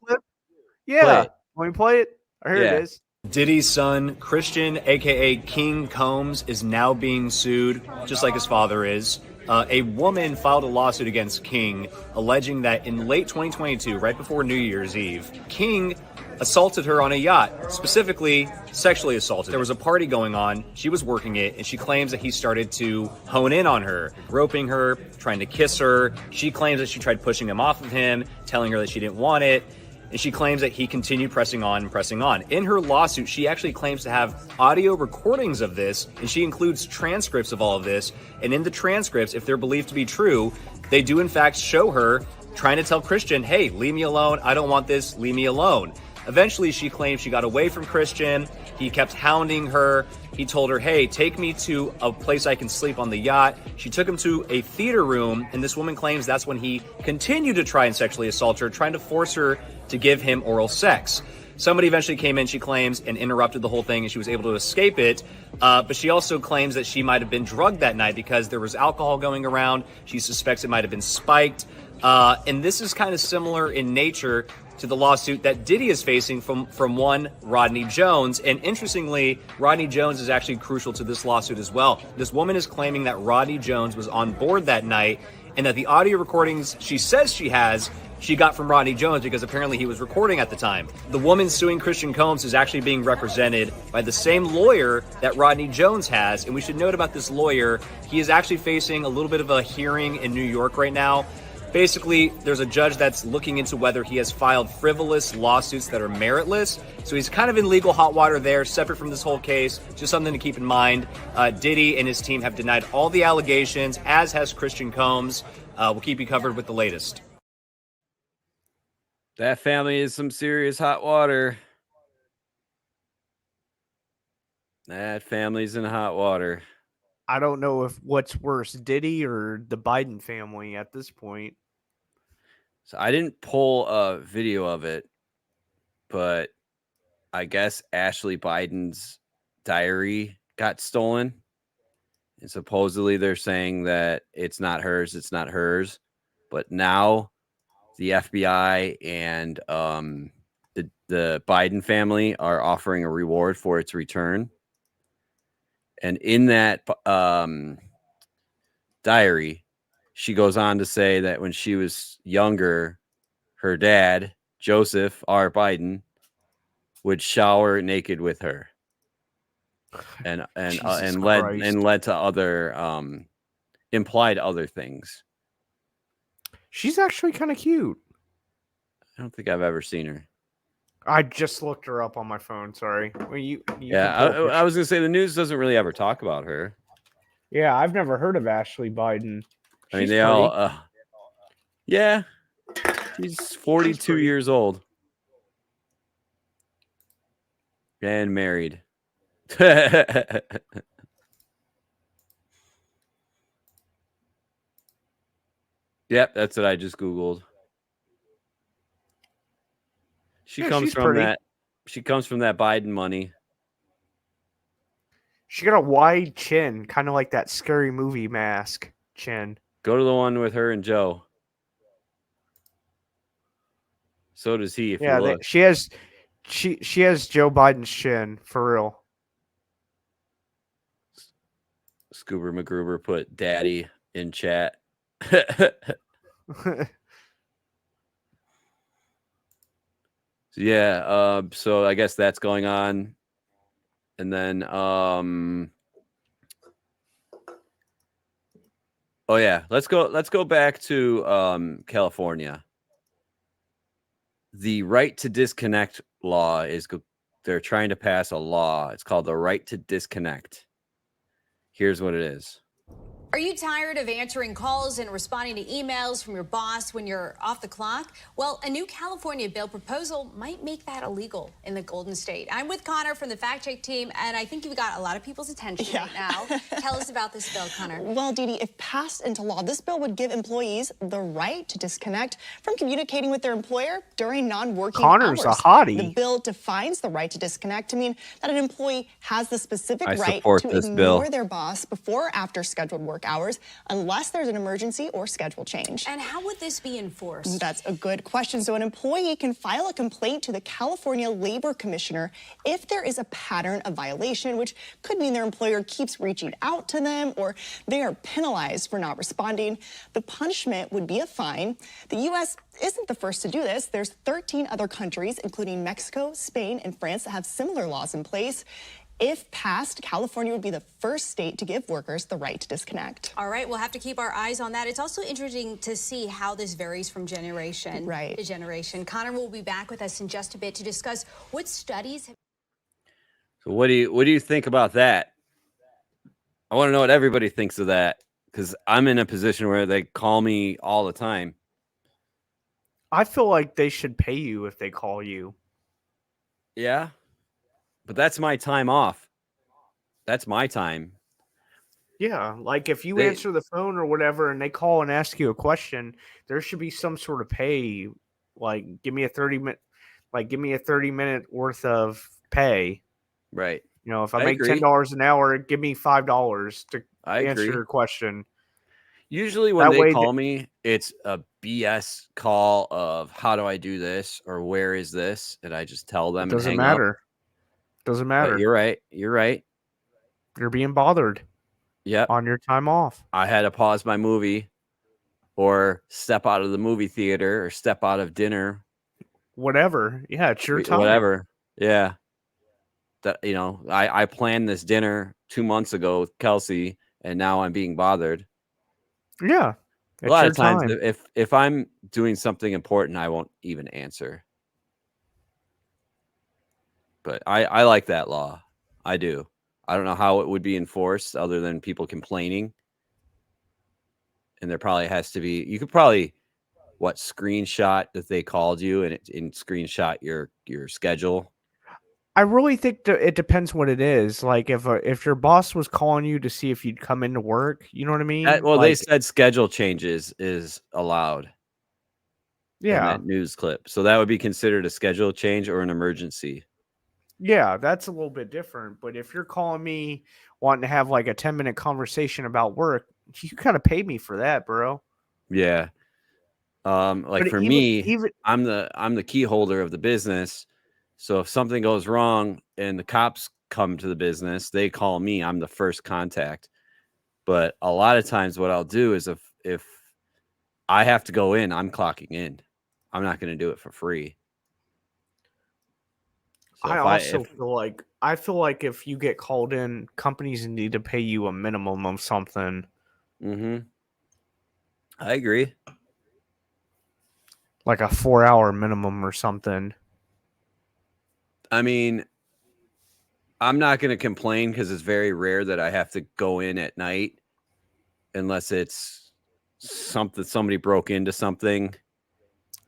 Yeah. Want me to play it? Here it is. Diddy's son, Christian, aka King Combs, is now being sued, just like his father is. A woman filed a lawsuit against King, alleging that in late 2022, right before New Year's Eve, King assaulted her on a yacht, specifically sexually assaulted. There was a party going on, she was working it, and she claims that he started to hone in on her, groping her, trying to kiss her. She claims that she tried pushing him off of him, telling her that she didn't want it. And she claims that he continued pressing on and pressing on. In her lawsuit, she actually claims to have audio recordings of this, and she includes transcripts of all of this. And in the transcripts, if they're believed to be true, they do in fact show her trying to tell Christian, hey, leave me alone. I don't want this. Leave me alone. Eventually, she claimed she got away from Christian. He kept hounding her. He told her, hey, take me to a place I can sleep on the yacht. She took him to a theater room, and this woman claims that's when he continued to try and sexually assault her, trying to force her to give him oral sex. Somebody eventually came in, she claims, and interrupted the whole thing, and she was able to escape it. But she also claims that she might have been drugged that night because there was alcohol going around. She suspects it might have been spiked. And this is kind of similar in nature to the lawsuit that Diddy is facing from one Rodney Jones. And interestingly, Rodney Jones is actually crucial to this lawsuit as well. This woman is claiming that Rodney Jones was on board that night and that the audio recordings she says she has, she got from Rodney Jones because apparently he was recording at the time. The woman suing Christian Combs is actually being represented by the same lawyer that Rodney Jones has. And we should note about this lawyer, he is actually facing a little bit of a hearing in New York right now. Basically, there's a judge that's looking into whether he has filed frivolous lawsuits that are meritless. So he's kind of in legal hot water there, separate from this whole case. Just something to keep in mind. Diddy and his team have denied all the allegations, as has Christian Combs. We'll keep you covered with the latest. That family is some serious hot water. That family's in hot water. I don't know if what's worse, Diddy or the Biden family at this point. So I didn't pull a video of it, but I guess Ashley Biden's diary got stolen. And supposedly they're saying that it's not hers. But now the FBI and the Biden family are offering a reward for its return. And in that diary, she goes on to say that when she was younger, her dad, Joseph R. Biden, would shower naked with her, and led to other implied other things. She's actually kind of cute. I don't think I've ever seen her. I just looked her up on my phone. Sorry. Well, I was gonna say the news doesn't really ever talk about her. Yeah, I've never heard of Ashley Biden. I mean, they all. Yeah, she's 42 years old and married. Yep, that's what I just Googled. She comes from that Biden money. She got a wide chin, kind of like that Scary Movie mask chin. Go to the one with her and Joe. So does he. If you look. she has Joe Biden's chin for real. Scoober McGruber put "Daddy" in chat. Yeah, so I guess that's going on. And then oh yeah, let's go back to California. The right to disconnect law they're trying to pass a law. It's called the right to disconnect. Here's what it is. Are you tired of answering calls and responding to emails from your boss when you're off the clock? Well, a new California bill proposal might make that illegal in the Golden State. I'm with Connor from the Fact Check team, and I think you've got a lot of people's attention right now. Tell us about this bill, Connor. Well, Dee Dee, if passed into law, this bill would give employees the right to disconnect from communicating with their employer during non-working hours. Connor's a hottie. The bill defines the right to disconnect to mean that an employee has the specific right to ignore their boss before or after scheduled work hours unless there's an emergency or schedule change. And how would this be enforced? That's a good question. So an employee can file a complaint to the California Labor Commissioner if there is a pattern of violation, which could mean their employer keeps reaching out to them or they are penalized for not responding. The punishment would be a fine. The U.S. isn't the first to do this. There's 13 other countries, including Mexico, Spain, and France, that have similar laws in place. If passed, California would be the first state to give workers the right to disconnect. All right, we'll have to keep our eyes on that. It's also interesting to see how this varies from generation to generation. Connor will be back with us in just a bit to discuss what studies. So what do you think about that? I want to know what everybody thinks of that because I'm in a position where they call me all the time. I feel like they should pay you if they call you. Yeah. But that's my time off. That's my time. Yeah, like if you They- answer the phone or whatever and they call and ask you a question, there should be some sort of pay. Like give me a 30-minute worth of pay. Right. You know, if I I make agree. $10 an hour, give me $5 to I answer agree. your question. Usually when That they way call me, it's a BS call of how do I do this or where is this? And I just tell them It and doesn't hang up. matter. Doesn't But matter. you're right. You're right. You're being bothered Yep. on your time off. I had to pause my movie or step out of the movie theater or step out of dinner. Whatever. Yeah, it's your time. Whatever. Yeah. That I planned this dinner 2 months ago with Kelsey, and now I'm being bothered. Yeah. A It's lot your of times, time. if I'm doing something important, I won't even answer. But I like that law. I do. I don't know how it would be enforced other than people complaining. And there probably has to be. You could probably screenshot that they called you and screenshot your schedule. I really think it depends what it is. Like if your boss was calling you to see if you'd come into work, you know what I mean? They Like, said schedule changes is allowed in yeah, that news clip. So that would be considered a schedule change or an emergency. yeah, that's a little bit different. But if you're calling me wanting to have like a 10-minute conversation about work, you gotta pay me for that, bro. Yeah. Like But for me, I'm the key holder of the business. So if something goes wrong and the cops come to the business, they call me. I'm the first contact. But a lot of times what I'll do is if I have to go in, I'm clocking in. I'm not going to do it for free. So I feel like if you get called in, companies need to pay you a minimum of something. Mm-hmm. I agree. Like a 4-hour minimum or something. I mean, I'm not going to complain because it's very rare that I have to go in at night unless it's somebody broke into something.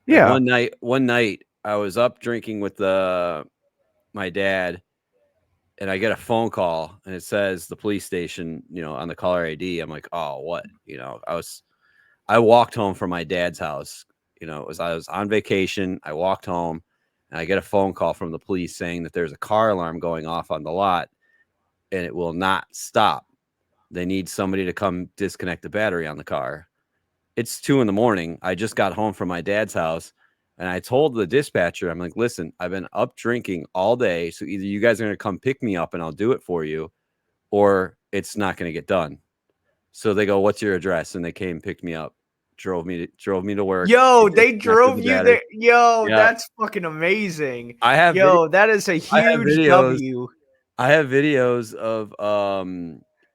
Yeah. Like one night I was up drinking with my dad and I get a phone call and it says the police station, on the caller ID. I'm like, oh, what? I walked home from my dad's house. I was on vacation. I walked home and I get a phone call from the police saying that there's a car alarm going off on the lot and it will not stop. They need somebody to come disconnect the battery on the car. It's 2 a.m. I just got home from my dad's house and I told the dispatcher, I'm like, listen, I've been up drinking all day. So either you guys are going to come pick me up and I'll do it for you, or it's not going to get done. So they go, what's your address? And they came and picked me up. Drove me to work. Yo, they drove you there. Yo, Yeah. that's fucking amazing. I have that is a huge W. I have videos of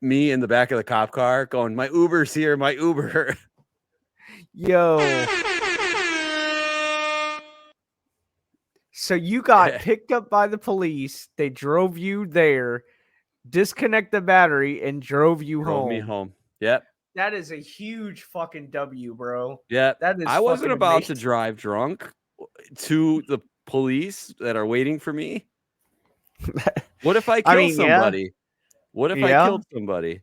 me in the back of the cop car going, my Uber's here, my Uber. Yo. So you got picked up by the police. They drove you there, disconnect the battery, and drove you Drove home. me home. Yep. That is a huge fucking W, bro. Yeah, That is I wasn't fucking about to amazing. drive drunk to the police that are waiting for me. What if I kill somebody? What if I killed somebody?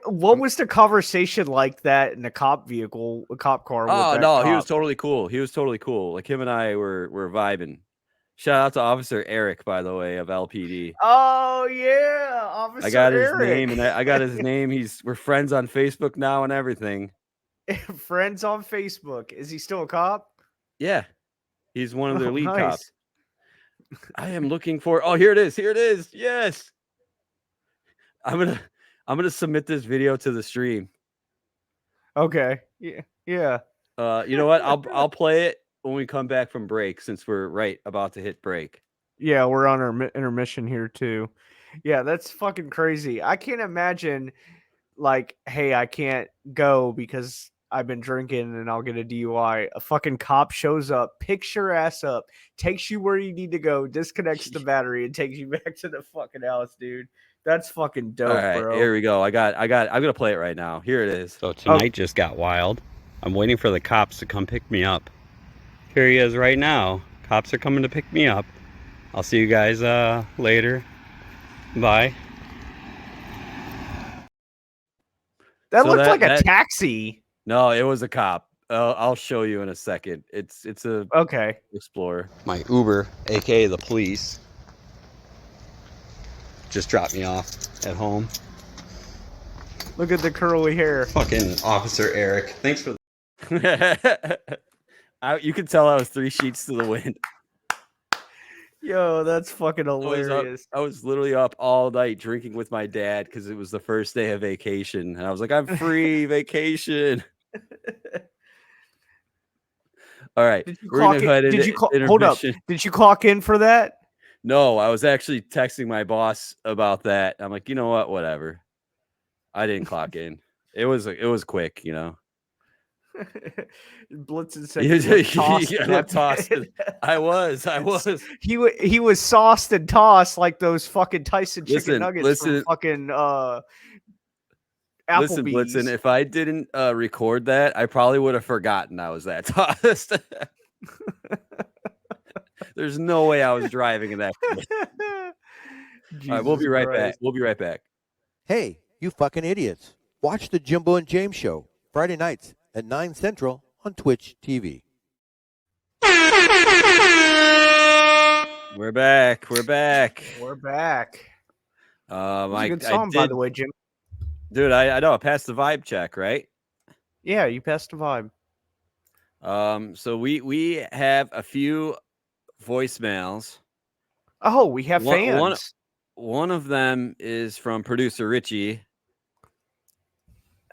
What was the conversation like that in a cop vehicle, a cop car? Oh, with that no, cop? he was totally cool. He was totally cool. Like him and I were vibing. Shout out to Officer Eric, by the way, of LPD. Oh yeah, Officer I got his Eric. name, and I got his name. We're friends on Facebook now and everything. Friends on Facebook. Is he still a cop? Yeah, he's one of their lead nice. cops. I am looking for. Oh, here it is. Here it is. Yes. I'm gonna submit this video to the stream. Okay. Yeah. Yeah. You know what? I'll play it when we come back from break, since we're right about to hit break. Yeah, we're on our intermission here too. Yeah, that's fucking crazy. I can't imagine, like, hey, I can't go because I've been drinking and I'll get a DUI. A fucking cop shows up, picks your ass up, takes you where you need to go, disconnects the battery, and takes you back to the fucking house, dude. That's fucking dope, All right, bro. here we go. I'm gonna play it right now. Here it is. So tonight just got wild. I'm waiting for the cops to come pick me up. Here he is right now, Cops are coming to pick me up. I'll see you guys later. Bye. That looked like a taxi. No, it was a cop. I'll show you in a second. It's a okay Explorer. My Uber, aka the police, just dropped me off at home. Look at the curly hair. Fucking Officer Eric. Thanks for you could tell I was 3 sheets to the wind. Yo, that's fucking hilarious. I was literally up all night drinking with my dad because it was the first day of vacation. And I was like, I'm free, vacation. All right. Did you We're clock gonna go ahead in? into Hold up. intermission. Did you clock in for that? No, I was actually texting my boss about that. I'm like, you know what? Whatever. I didn't clock in. It was quick, you know. Blitzen said he looked tossed. I looked tossed. I was. He was sauced and tossed like those fucking Tyson chicken nuggets from fucking Applebee's. Listen, Blitzen, if I didn't record that, I probably would have forgotten I was that tossed. There's no way I was driving in that. All right, we'll be right back. We'll be right back. Hey, you fucking idiots. Watch the Jimbo and James show Friday nights at 9 Central on Twitch TV. We're back. We're back. We're back. A good song, by the way, Jim. Dude, I know. I passed the vibe check, right? Yeah, you passed the vibe. So we have a few voicemails. Oh, we have fans. One of them is from producer Richie.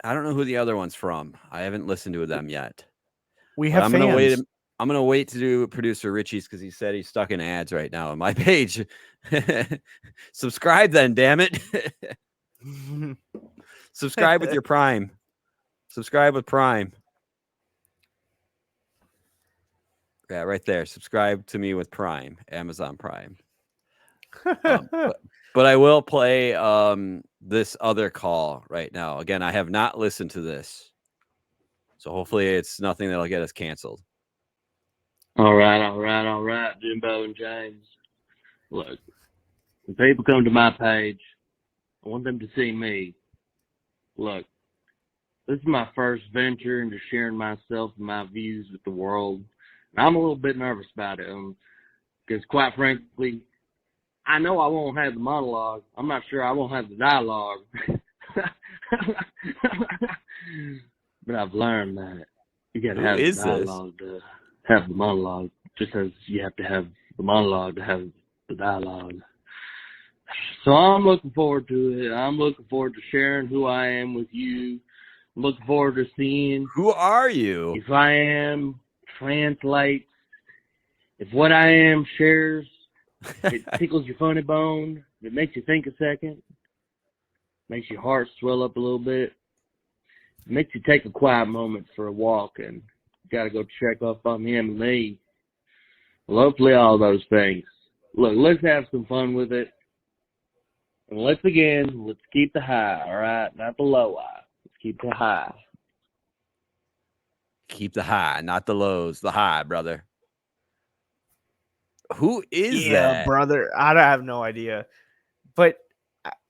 I don't know who the other one's from. I haven't listened to them yet. We have fans. I'm gonna wait to do producer Richie's because he said he's stuck in ads right now on my page. Subscribe then, damn it. Subscribe with your Prime. Subscribe with Prime. Yeah, right there. Subscribe to me with Prime, Amazon Prime. But I will play this other call right now. Again, I have not listened to this, so hopefully it's nothing that'll get us canceled. All right, Jimbo and James. Look, when people come to my page, I want them to see me. Look, this is my first venture into sharing myself and my views with the world. And I'm a little bit nervous about it because, quite frankly, I know I won't have the monologue. I'm not sure I won't have the dialogue. But I've learned that you got to have the dialogue to have the monologue, just as you have to have the monologue to have the dialogue. So I'm looking forward to it. I'm looking forward to sharing who I am with you. I'm looking forward to seeing who are you. If I am translates, if what I am shares, it tickles your funny bone, it makes you think a second, makes your heart swell up a little bit, it makes you take a quiet moment for a walk and got to go check up on him and me. Well, hopefully all those things. Look, let's have some fun with it. And let's begin. Let's keep the high, all right? Not the low high. Let's keep the high. Keep the high, not the lows. The high, brother. Who is that? Brother? I have no idea. But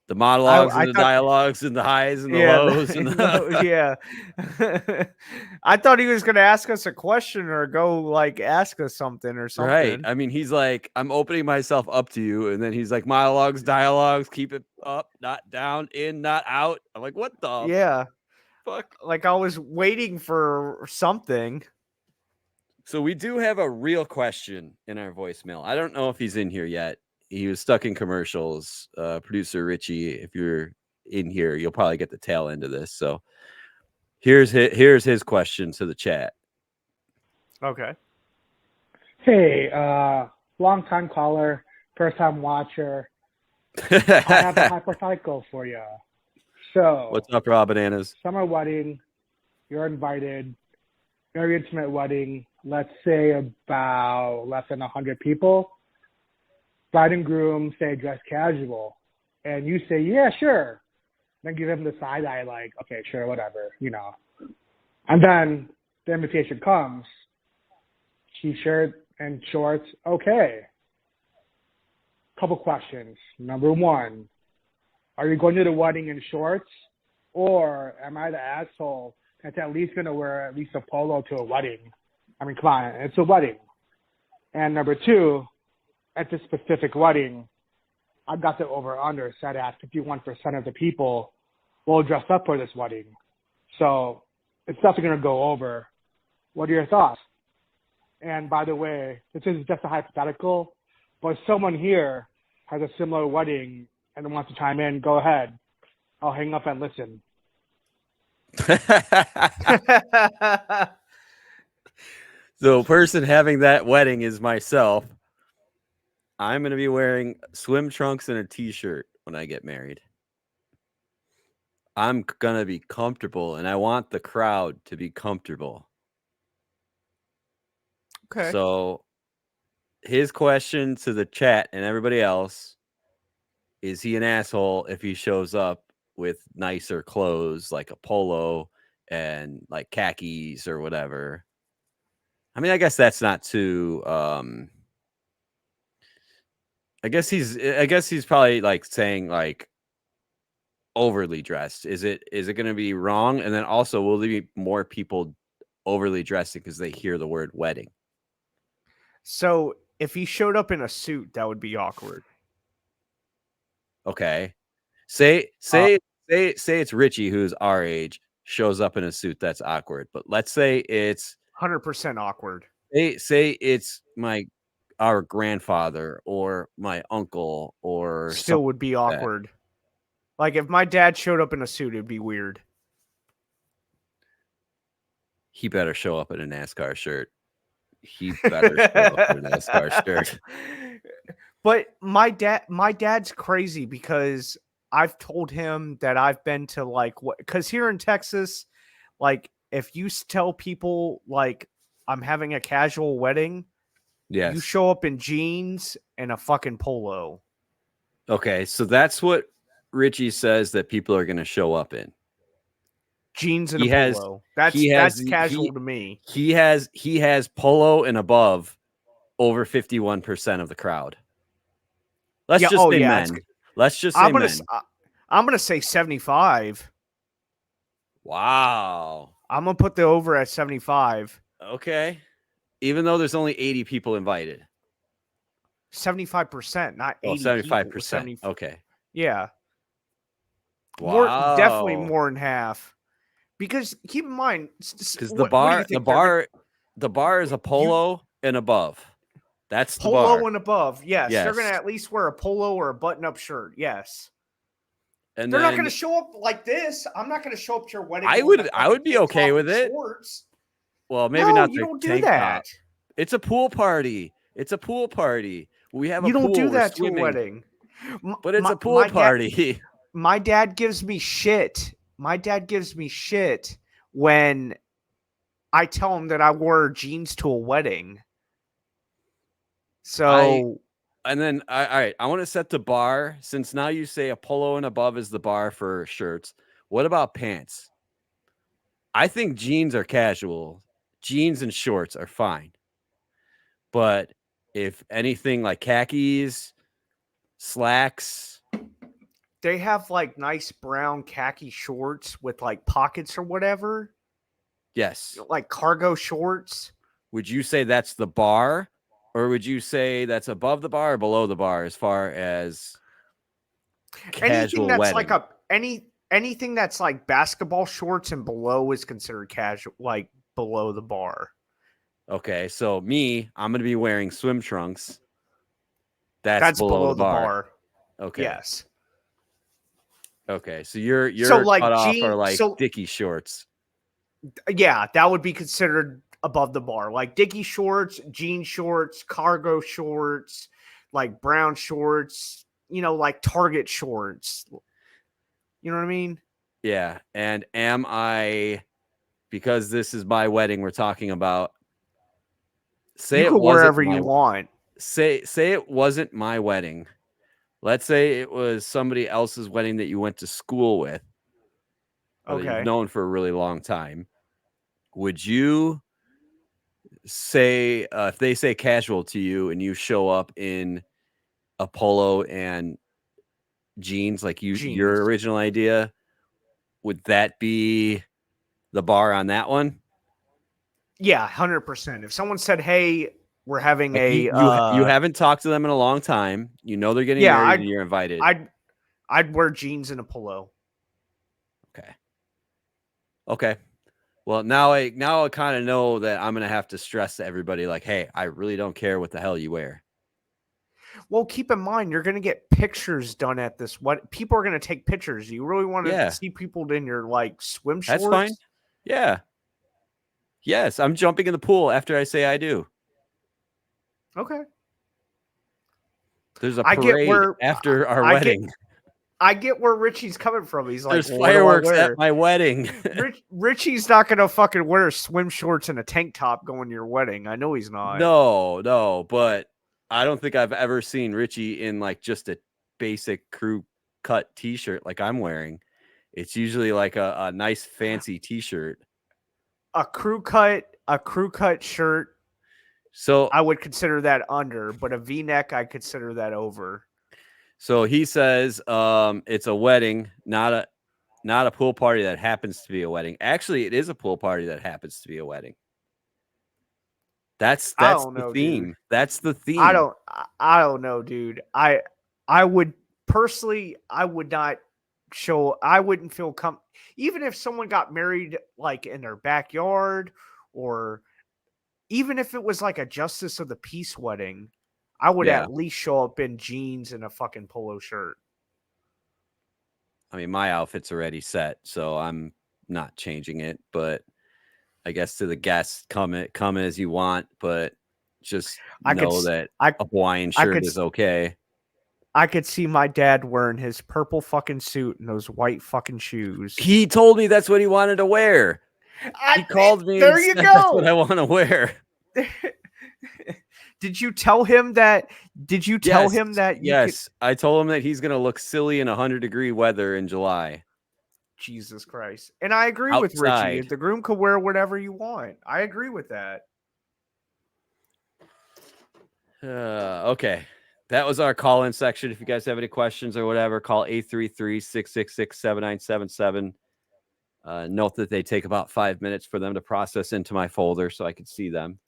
the monologues and the dialogues and the highs and the lows. And yeah. I thought he was going to ask us a question or go like ask us something or something. Right. I mean, he's like, I'm opening myself up to you. And then he's like, monologues, dialogues, keep it up, not down, in, not out. I'm like, what the fuck? Like I was waiting for something. So we do have a real question in our voicemail. I don't know if he's in here yet. He was stuck in commercials. Producer Richie, if you're in here, you'll probably get the tail end of this. So here's his question to the chat. Okay. Hey, long time caller, first time watcher. I have a hypothetical for you. So what's up, Raw Bananas? Summer wedding, you're invited, very intimate wedding. Let's say about less than 100 people. Bride and groom say dress casual, and you say, yeah, sure. Then give him the side eye like, okay, sure, whatever, you know. And then the invitation comes. She shared and shorts, okay. Couple questions. Number one, are you going to the wedding in shorts? Or am I the asshole that's at least going to wear at least a polo to a wedding? I mean, come on, it's a wedding. And number two, at this specific wedding, I've got the over-under set at 51% of the people will dress up for this wedding. So it's definitely going to go over. What are your thoughts? And by the way, this is just a hypothetical, but if someone here has a similar wedding and wants to chime in, go ahead. I'll hang up and listen. The person having that wedding is myself. I'm going to be wearing swim trunks and a t-shirt when I get married. I'm going to be comfortable, and I want the crowd to be comfortable. Okay. So his question to the chat and everybody else, is he an asshole if he shows up with nicer clothes like a polo and like khakis or whatever? I mean, I guess that's not too I guess he's probably like saying like overly dressed. Is it going to be wrong? And then also, will there be more people overly dressed because they hear the word wedding? So if he showed up in a suit, that would be awkward. Okay. Say it's Richie, who's our age, shows up in a suit. That's awkward. But let's say it's 100% awkward. Say it's our grandfather or my uncle or Still would be awkward. Like if my dad showed up in a suit, it'd be weird. He better show up in a NASCAR shirt. He better show up in a NASCAR shirt. But my dad's crazy because I've told him that I've been to like what, because here in Texas, like if you tell people like I'm having a casual wedding, yes, you show up in jeans and a fucking polo. Okay, so that's what Richie says that people are going to show up in. Jeans and a polo. That's casual to me. He has polo and above over 51% of the crowd. Let's just say men. Let's just say men. I'm gonna say 75. Wow. I'm gonna put the over at 75. Okay. Even though there's only 80 people invited. 75%, not 80. 75%. Okay. Yeah. Wow. Definitely more than half. Because keep in mind, because the bar is a polo and above. That's the bar. Polo and above. Yes. They're gonna at least wear a polo or a button-up shirt. Yes. And they're not gonna show up like this. I'm not gonna show up to your wedding. I would be okay with it. Shorts. Well, maybe not. You don't do tank that. Top. It's a pool party. We have a you pool. don't do that to a wedding. But it's a pool party. My dad gives me shit. My dad gives me shit when I tell him that I wore jeans to a wedding. So, all right, I want to set the bar, since now you say a polo and above is the bar for shirts. What about pants? I think jeans are casual. Jeans and shorts are fine. But if anything like khakis, slacks, they have like nice brown khaki shorts with like pockets or whatever. Yes. Like cargo shorts. Would you say that's the bar, or would you say that's above the bar or below the bar as far as casual wedding? Anything that's like basketball shorts and below is considered casual, like below the bar. Okay, so I'm going to be wearing swim trunks. That's below the bar. Okay. Yes. Okay, so you're so like cut off or like Dickie shorts. Yeah, that would be considered above the bar. Like Dickie shorts, jean shorts, cargo shorts, like brown shorts, like Target shorts. You know what I mean? Yeah, and am I, because this is my wedding we're talking about, say you it could wasn't wherever you want. Say it wasn't my wedding. Let's say it was somebody else's wedding that you went to school with, or that you've known for a really long time. Would you say if they say casual to you and you show up in a polo and jeans like your Jeans. original idea, would that be the bar on that one? Yeah, 100%. If someone said, "Hey, we're having Like a you haven't talked to them in a long time. You know they're getting yeah, married and you're invited. I'd wear jeans and a polo. Okay. Well, now I kind of know that I'm gonna have to stress to everybody like, hey, I really don't care what the hell you wear. Well, keep in mind you're going to get pictures done at this. What people are going to take pictures. You really want to Yeah. see people in your like swim shorts? That's fine. Yeah. Yes, I'm jumping in the pool after I say I do. Okay. There's a I get parade where after our wedding. I get where Richie's coming from. He's like, There's well, what do I fireworks wear? at my wedding. Richie's not going to fucking wear swim shorts and a tank top going to your wedding. I know he's not. No, but I don't think I've ever seen Richie in like just a basic crew cut t-shirt like I'm wearing. It's usually like a nice fancy t-shirt. A crew cut shirt. So I would consider that under, but a V-neck I consider that over. So he says it's a wedding, not a pool party that happens to be a wedding. Actually, it is a pool party that happens to be a wedding. That's the theme. Dude. That's the theme. I don't know, dude. I would personally, I wouldn't feel even if someone got married like in their backyard, or even if it was like a justice of the peace wedding, I would at least show up in jeans and a fucking polo shirt. I mean, my outfit's already set, so I'm not changing it, but I guess to the guests, come as you want, but just know that a Hawaiian shirt is okay. I could see my dad wearing his purple fucking suit and those white fucking shoes. He told me that's what he wanted to wear. He called me. There you go. That's what I want to wear. Did you tell him that? Yes, I told him that he's going to look silly in 100-degree weather in July. Jesus Christ. And I agree with Richie. The groom could wear whatever you want. I agree with that. Okay. That was our call-in section. If you guys have any questions or whatever, call 833-666-7977. Note that they take about 5 minutes for them to process into my folder so I could see them.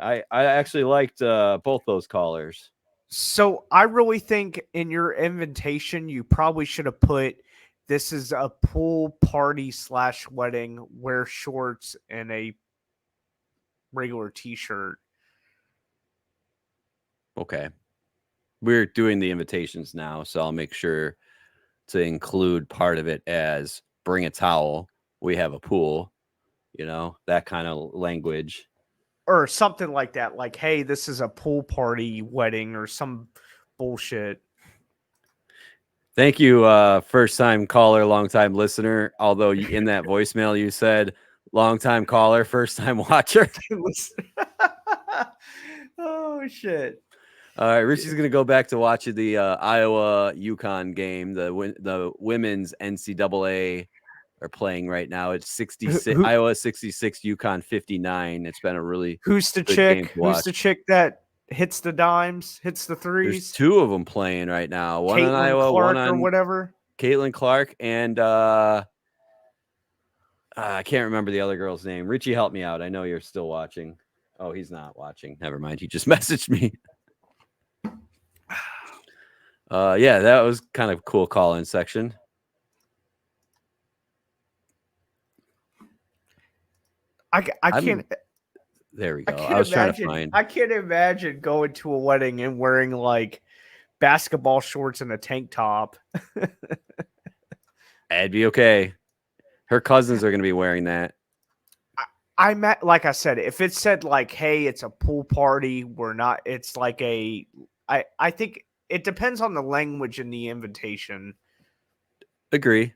I actually liked both those callers. So I really think in your invitation, you probably should have put, this is a pool party / wedding, wear shorts and a regular t-shirt. Okay. We're doing the invitations now, so I'll make sure to include part of it as bring a towel. We have a pool, that kind of language. Or something like that. Like, hey, this is a pool party wedding or some bullshit. Thank you, first-time caller, long-time listener. Although in that voicemail you said long-time caller, first-time watcher. Oh, shit. All right, Richie's going to go back to watching the Iowa-UConn game. The women's NCAA are playing right now. It's 66 Iowa 66, UConn 59. It's been a really Who's the good chick? game to Who's watch. the chick that hits the dimes, hits the threes? There's two of them playing right now. One on Iowa, Clark one on or whatever. Caitlin Clark, and I can't remember the other girl's name. Richie, help me out. I know you're still watching. Oh, he's not watching. Never mind. He just messaged me. Yeah, that was kind of a cool call-in section. I can't. There we go. I was trying to find. I can't imagine going to a wedding and wearing like basketball shorts and a tank top. I'd be okay. Her cousins are going to be wearing that. Like I said, if it said like, hey, it's a pool party, we're not. It's like I think it depends on the language in the invitation. Agree.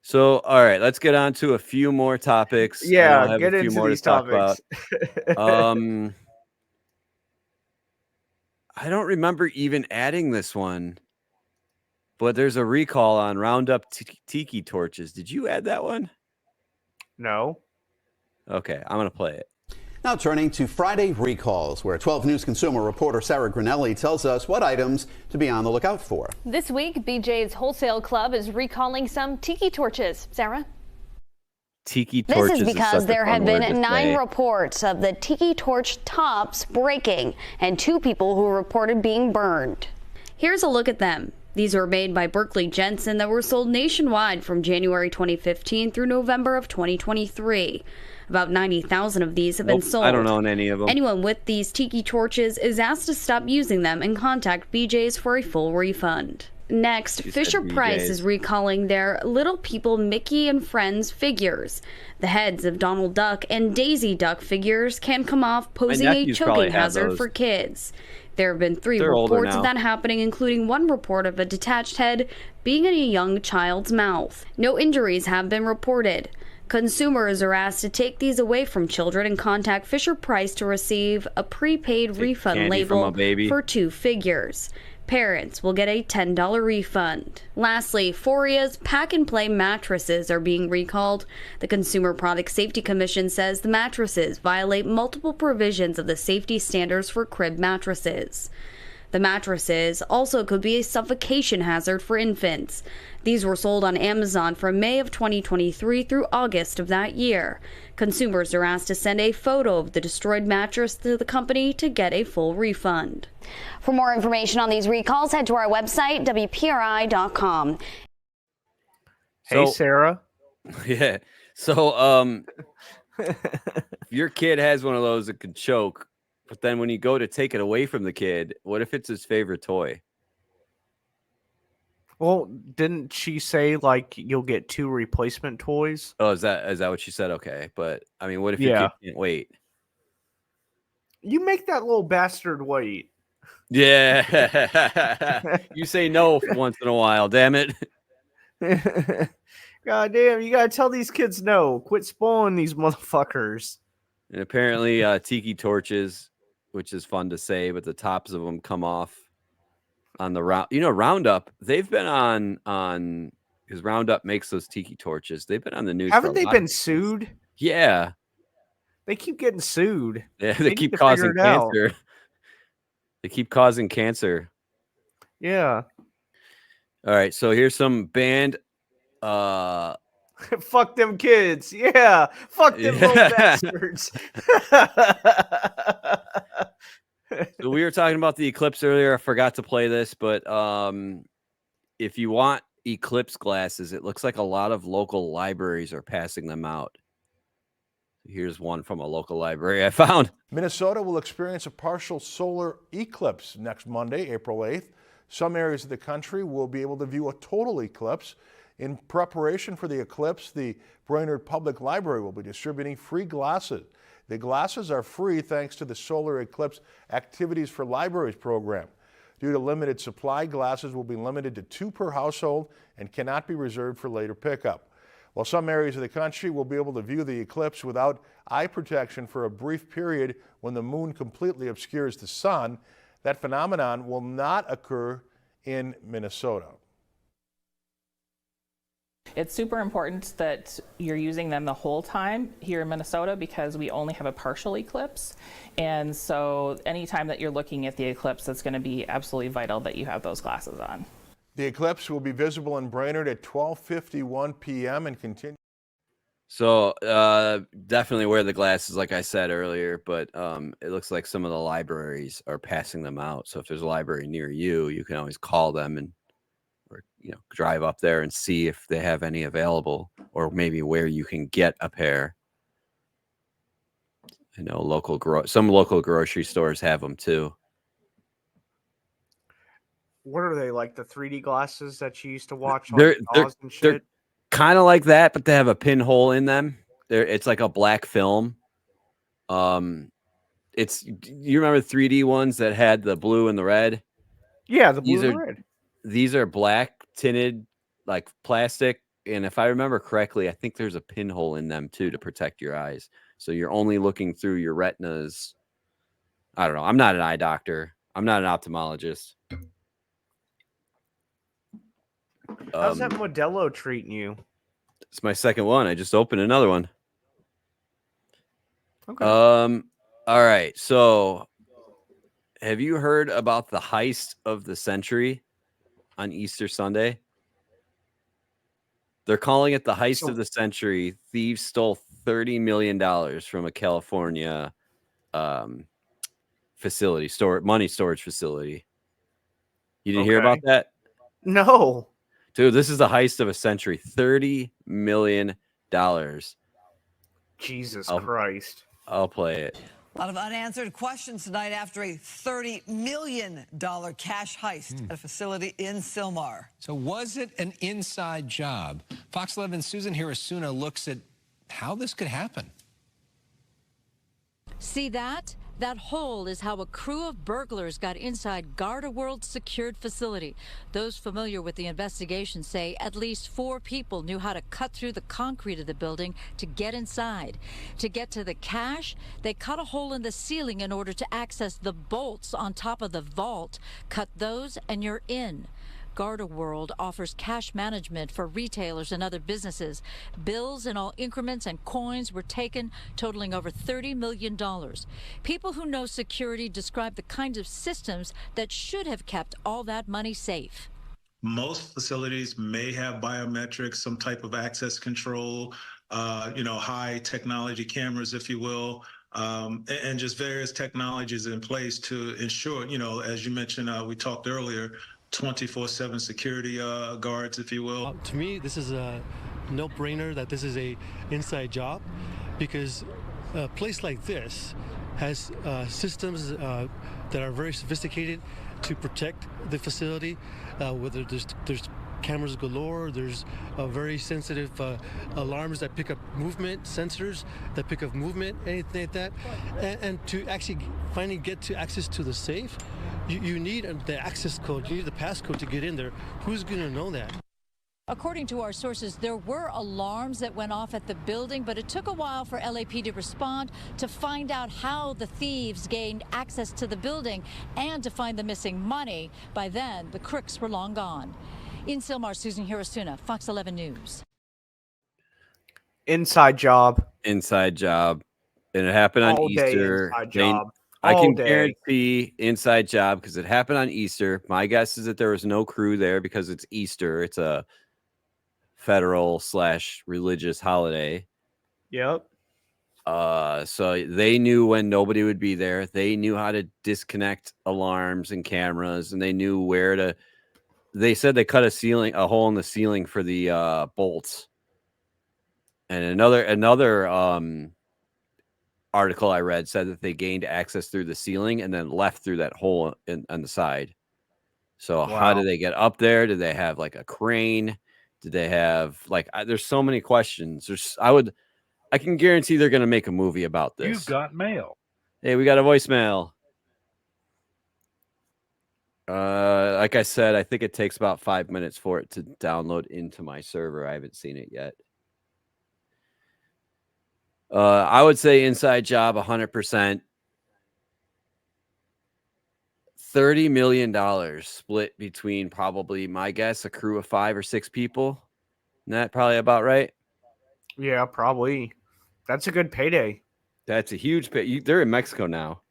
So, all right, let's get on to a few more topics. Yeah, I have get a few into more these to talk topics. about. I don't remember even adding this one, but there's a recall on Roundup Tiki Torches. Did you add that one? No. Okay, I'm going to play it. Now turning to Friday recalls, where 12 News consumer reporter Sarah Grinelli tells us what items to be on the lookout for. This week, BJ's Wholesale Club is recalling some tiki torches. Sarah? Tiki This torches is because such a there fun have been word to 9 say. reports of the tiki torch tops breaking and 2 people who reported being burned. Here's a look at them. These were made by Berkeley Jensen that were sold nationwide from January 2015 through November of 2023. About 90,000 of these have been sold. I don't own any of them. Anyone with these tiki torches is asked to stop using them and contact BJ's for a full refund. Next, She said Fisher Price BJ's. is recalling their Little People Mickey and Friends figures. The heads of Donald Duck and Daisy Duck figures can come off, posing a nephews probably choking have hazard those. for kids. There have been 3 They're older reports now. of that happening, including one report of a detached head being in a young child's mouth. No injuries have been reported. Consumers are asked to take these away from children and contact Fisher Price to receive a prepaid refund candy from a label baby. for 2 figures. Parents will get a $10 refund. Lastly, Foria's Pack and Play mattresses are being recalled. The Consumer Product Safety Commission says the mattresses violate multiple provisions of the safety standards for crib mattresses. The mattresses also could be a suffocation hazard for infants. These were sold on Amazon from May of 2023 through August of that year. Consumers are asked to send a photo of the destroyed mattress to the company to get a full refund. For more information on these recalls, head to our website, WPRI.com. Hey, So- Sarah. Yeah. So, your kid has one of those that could choke, but then when you go to take it away from the kid, what if it's his favorite toy? Well, didn't she say like you'll get 2 replacement toys? Oh, is that what she said? Okay, but I mean, what if your Yeah. kid can't wait? You make that little bastard wait. Yeah. You say no once in a while, damn it. God damn, you gotta tell these kids no. Quit spoiling these motherfuckers. And apparently, tiki torches, which is fun to say, but the tops of them come off on the Roundup. They've been on because Roundup makes those tiki torches. They've been on the news. Haven't for a they lot been of- sued? Yeah, They keep getting sued. yeah. They They need keep to causing figure it out. cancer. They keep causing cancer. Yeah. All right, so here's some banned. Fuck them kids. Yeah. Fuck them little Yeah. bastards. So we were talking about the eclipse earlier. I forgot to play this, but if you want eclipse glasses, it looks like a lot of local libraries are passing them out. Here's one from a local library I found. Minnesota will experience a partial solar eclipse next Monday, April 8th. Some areas of the country will be able to view a total eclipse. In preparation for the eclipse, the Brainerd Public Library will be distributing free glasses. The glasses are free thanks to the Solar Eclipse Activities for Libraries program. Due to limited supply, glasses will be limited to 2 per household and cannot be reserved for later pickup. While some areas of the country will be able to view the eclipse without eye protection for a brief period when the moon completely obscures the sun, that phenomenon will not occur in Minnesota. It's super important that you're using them the whole time here in Minnesota because we only have a partial eclipse. And so anytime that you're looking at the eclipse, it's going to be absolutely vital that you have those glasses on. The eclipse will be visible in Brainerd at 12:51 p.m. and continue. So definitely wear the glasses, like I said earlier, but it looks like some of the libraries are passing them out. So if there's a library near you, you can always call them and or drive up there and see if they have any available, or maybe where you can get a pair. I know some local grocery stores have them too. What are they, like the 3D glasses that you used to watch on They're Jaws and shit? kind of like that, but they have a pinhole in them. It's like a black film. It's you remember 3D ones that had the blue and the red? Yeah, the blue and the red. These are black tinted like plastic, and if I remember correctly, I think there's a pinhole in them too to protect your eyes. So you're only looking through your retinas. I don't know. I'm not an eye doctor. I'm not an ophthalmologist. How's that Modelo treating you? It's my second one. I just opened another one. Okay. All right. So, have you heard about the heist of the century on Easter Sunday? They're calling it the heist of the century. Thieves stole $30 million from a California facility, money storage facility. You didn't hear about that? No. Dude, this is the heist of a century. $30 million. Jesus Christ. I'll play it. A lot of unanswered questions tonight after a $30 million cash heist at a facility in Sylmar. So was it an inside job? Fox 11's Susan Hirasuna looks at how this could happen. See that? That hole is how a crew of burglars got inside Garda-World's secured facility. Those familiar with the investigation say at least 4 people knew how to cut through the concrete of the building to get inside. To get to the cash, they cut a hole in the ceiling in order to access the bolts on top of the vault. Cut those and you're in. Garda-World offers cash management for retailers and other businesses. Bills in all increments and coins were taken, totaling over $30 million. People who know security describe the kinds of systems that should have kept all that money safe. Most facilities may have biometrics, some type of access control, high technology cameras, if you will, and just various technologies in place to ensure, as you mentioned, we talked earlier, 24/7 security guards, if you will. To me, this is a no-brainer that this is a inside job, because a place like this has systems that are very sophisticated to protect the facility. Whether there's cameras galore, there's very sensitive alarms that pick up movement, sensors that pick up movement, anything like that. And to actually finally get to access to the safe, you need the access code, you need the passcode to get in there. Who's going to know that? According to our sources, there were alarms that went off at the building, but it took a while for LAP to respond to find out how the thieves gained access to the building and to find the missing money. By then, the crooks were long gone. In Sylmar, Susan Hirasuna, Fox 11 News. Inside job. Inside job. And it happened on All day Easter. inside job. I All can day. guarantee inside job because it happened on Easter. My guess is that there was no crew there because it's Easter. It's a federal/religious holiday. Yep. So they knew when nobody would be there. They knew how to disconnect alarms and cameras, and they knew where to. They said they cut a hole in the ceiling for the bolts. And another article I read said that they gained access through the ceiling and then left through that hole on the side. So how did they get up there? Did they have like a crane? Did they have there's so many questions. I can guarantee they're going to make a movie about this. You've got mail. Hey, we got a voicemail. Like I said, I think it takes about 5 minutes for it to download into my server. I haven't seen it yet. I would say inside job 100%. $30 million split between probably, my guess, a crew of 5 or 6 people. Isn't that probably about right? Yeah, probably. That's a good payday. That's a huge pay. They're in Mexico now.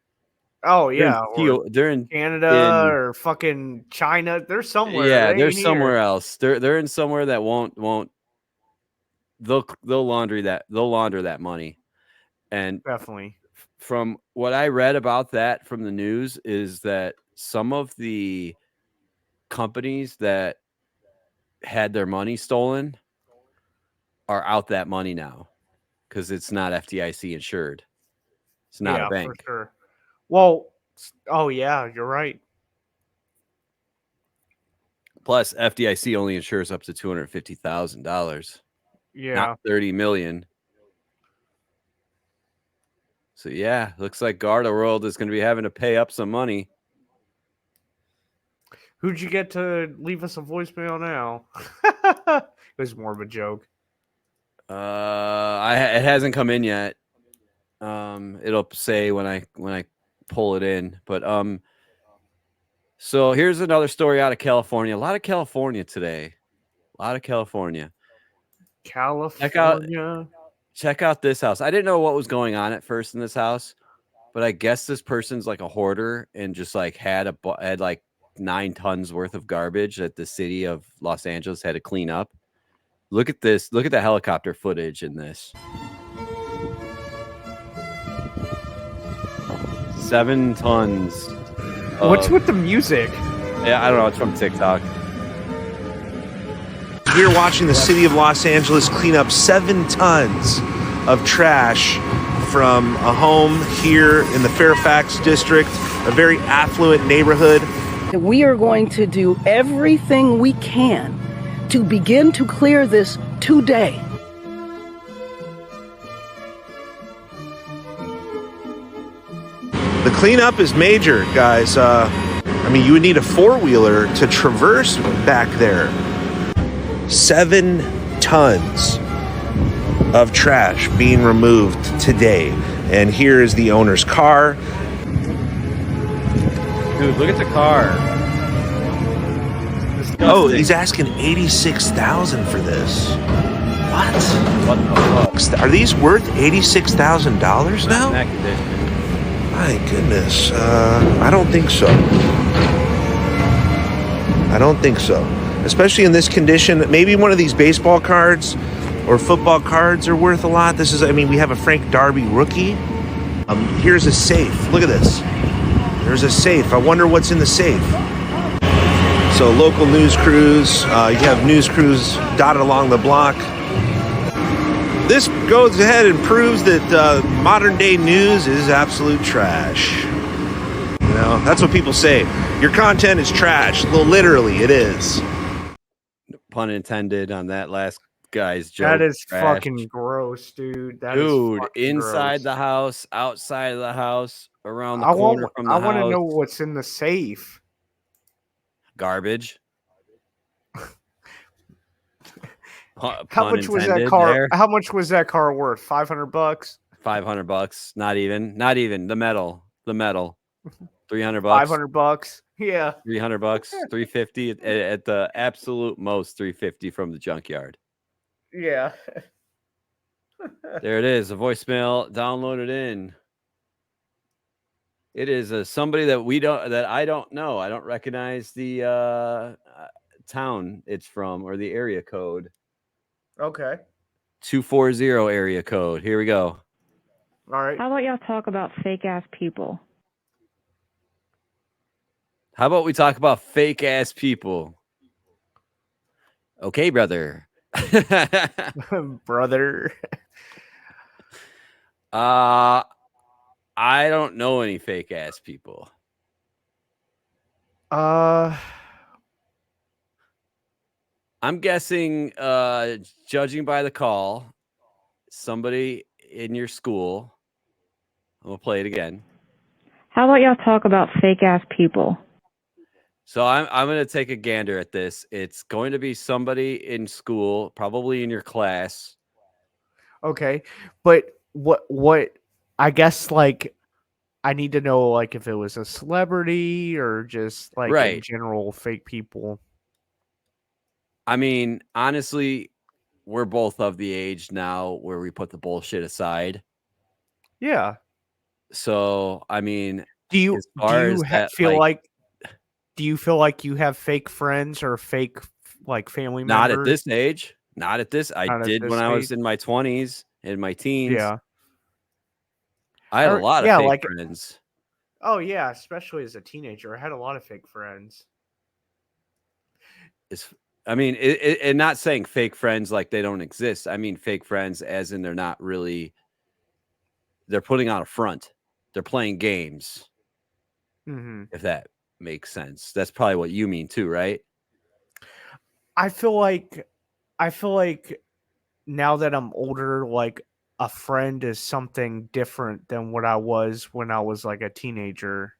Oh, yeah. They're in Canada or fucking China. They're somewhere. Yeah, They they're ain't somewhere here. else. They're in somewhere that won't. They'll launder that money. And definitely, from what I read about that from the news is that some of the companies that had their money stolen are out that money now because it's not FDIC insured. It's not a bank. For sure. Well, oh yeah, you're right. Plus, FDIC only insures up to $250,000. Yeah, not $30 million. So yeah, looks like Garda-World is going to be having to pay up some money. Who'd you get to leave us a voicemail now? It was more of a joke. It hasn't come in yet. It'll say when I pull it in. But so here's another story out of California. A lot of California today. A lot of California. California. check out this house. I didn't know what was going on at first in this house, but I guess this person's like a hoarder and just like had like 9 tons worth of garbage that the city of Los Angeles had to clean up. Look at this. Look at the helicopter footage in this. 7 tons. What's with the music? Yeah, I don't know. It's from TikTok. We're watching the city of Los Angeles clean up 7 tons of trash from a home here in the Fairfax district, a very affluent neighborhood. We are going to do everything we can to begin to clear this today. The cleanup is major, guys. I mean, you would need a 4-wheeler to traverse back there. 7 tons of trash being removed today. And here is the owner's car. Dude, look at the car. Oh, he's asking $86,000 for this. What the fuck? Are these worth $86,000 now? That condition. My goodness. I don't think so. I don't think so. Especially in this condition. Maybe one of these baseball cards or football cards are worth a lot. This is, I mean, we have a Frank Darby rookie. Here's a safe. Look at this. There's a safe. I wonder what's in the safe. So local news crews, you have news crews dotted along the block. This goes ahead and proves that modern day news is absolute trash. You know, that's what people say. Your content is trash. Well, literally, it is. Pun intended on that last guy's joke. That is trash. fucking gross, dude. That is Dude, fucking inside gross. the house, outside of the house, around the I corner want. from the I house. want to know what's in the safe. Garbage. How much was that car? There. How much was that car worth? $500. $500. Not even the metal. $300. $500. Yeah. $300. $350 at the absolute most. $350 from the junkyard. Yeah. There it is. A voicemail downloaded in. It is somebody that I don't know. I don't recognize the town it's from or the area code. Okay. 240 area code. Here we go. All right. How about y'all talk about fake ass people? How about we talk about fake ass people? Okay, brother. Brother. I don't know any fake ass people. I'm guessing, judging by the call, somebody in your school. I'm gonna play it again. How about y'all talk about fake ass people? So I'm gonna take a gander at this. It's going to be somebody in school, probably in your class. Okay, but what? I guess like I need to know like if it was a celebrity or just like in Right. general fake people. I mean, honestly, we're both of the age now where we put the bullshit aside. Yeah. So, I mean, Do you as far as that, feel like? Do you feel like you have fake friends or fake like family not members? at this age. Not at this. I Not at did this when I was age? in my 20s, in my teens. Yeah. I had a Or- lot of yeah, fake like- friends. Oh yeah, especially as a teenager, I had a lot of fake friends. I mean, and not saying fake friends like they don't exist. I mean, fake friends as in they're not really. They're putting on a front. They're playing games. Mm-hmm. If that makes sense. That's probably what you mean too, right? I feel like now that I'm older, like a friend is something different than what I was when I was like a teenager.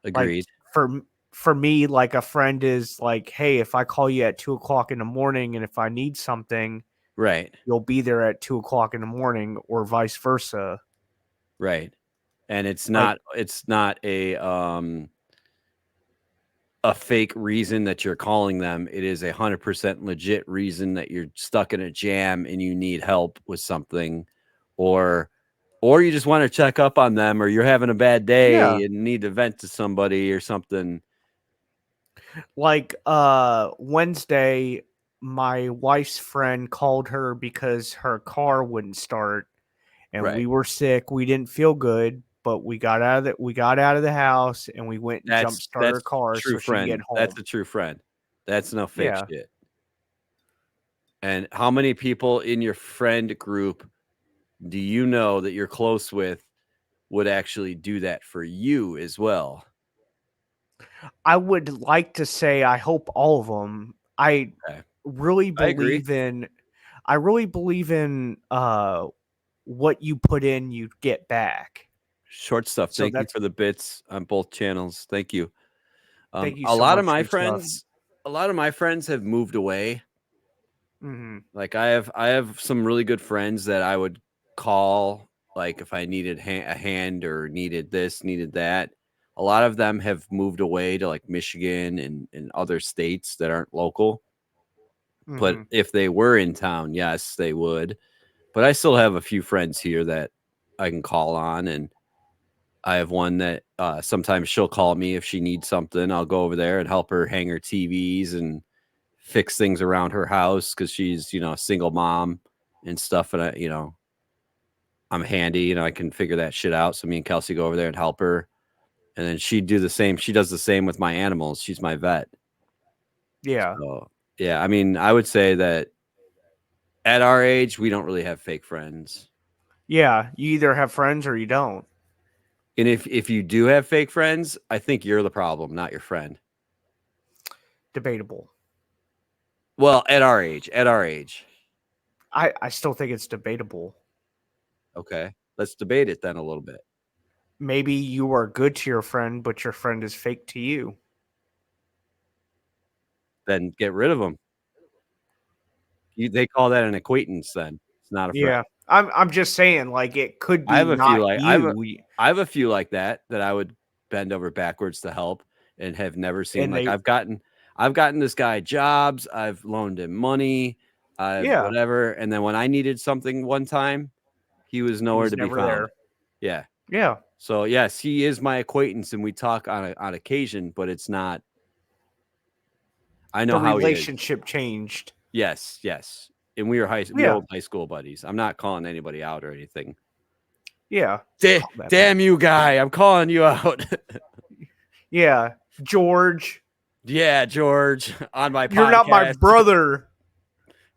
Agreed. Like, for me, like a friend is like, hey, if I call you at 2:00 in the morning and if I need something, Right. you'll be there at 2:00 in the morning, or vice versa. Right. And it's Like- not a fake reason that you're calling them. It is 100% legit reason that you're stuck in a jam and you need help with something, or you just want to check up on them, or you're having a bad day Yeah. and need to vent to somebody or something. Like Wednesday, my wife's friend called her because her car wouldn't start, and Right. we were sick. We didn't feel good, but we got out of the house and we went and jump started her car true so she could get friend. home. That's a true friend. That's no fake Yeah. shit. And how many people in your friend group do you know that you're close with would actually do that for you as well? I would like to say I hope all of them. I Okay. really I agree. believe in what you put in, you get back. Short stuff. So Thank you that's for the bits on both channels. Thank you. Thank you A so lot much, of my good stuff. friends have moved away. Mhm. Like I have some really good friends that I would call, like if I needed a hand or needed this, needed that. A lot of them have moved away to like Michigan and other states that aren't local. But Mhm. if they were in town, yes, they would. But I still have a few friends here that I can call on, and I have one that sometimes she'll call me if she needs something. I'll go over there and help her hang her TVs and fix things around her house because she's, a single mom and stuff. And I'm handy, I can figure that shit out. So me and Kelsey go over there and help her. And then she'd do the same. She does the same with my animals. She's my vet. Yeah. So, yeah, I mean, I would say that at our age, we don't really have fake friends. Yeah, you either have friends or you don't. And if you do have fake friends, I think you're the problem, not your friend. Debatable. Well, at our age. I still think it's debatable. Okay. Let's debate it then a little bit. Maybe you are good to your friend, but your friend is fake to you. Then get rid of them. They call that an acquaintance then. It's not a friend. Yeah. I'm just saying, like, it could I be have a few not like you. I have a few like that I would bend over backwards to help and have never seen. And Like they I've gotten this guy jobs, I've loaned him money, I've Yeah. whatever, and then when I needed something one time, he was nowhere was to be never found. there. Yeah. Yeah. So yes, he is my acquaintance and we talk on occasion, but it's not. I know The how he is. relationship changed. Yes. And we were Yeah. old high school buddies. I'm not calling anybody out or anything. Yeah. Damn you, guy. I'm calling you out. Yeah. George. Yeah, George, on my podcast. You're not my brother.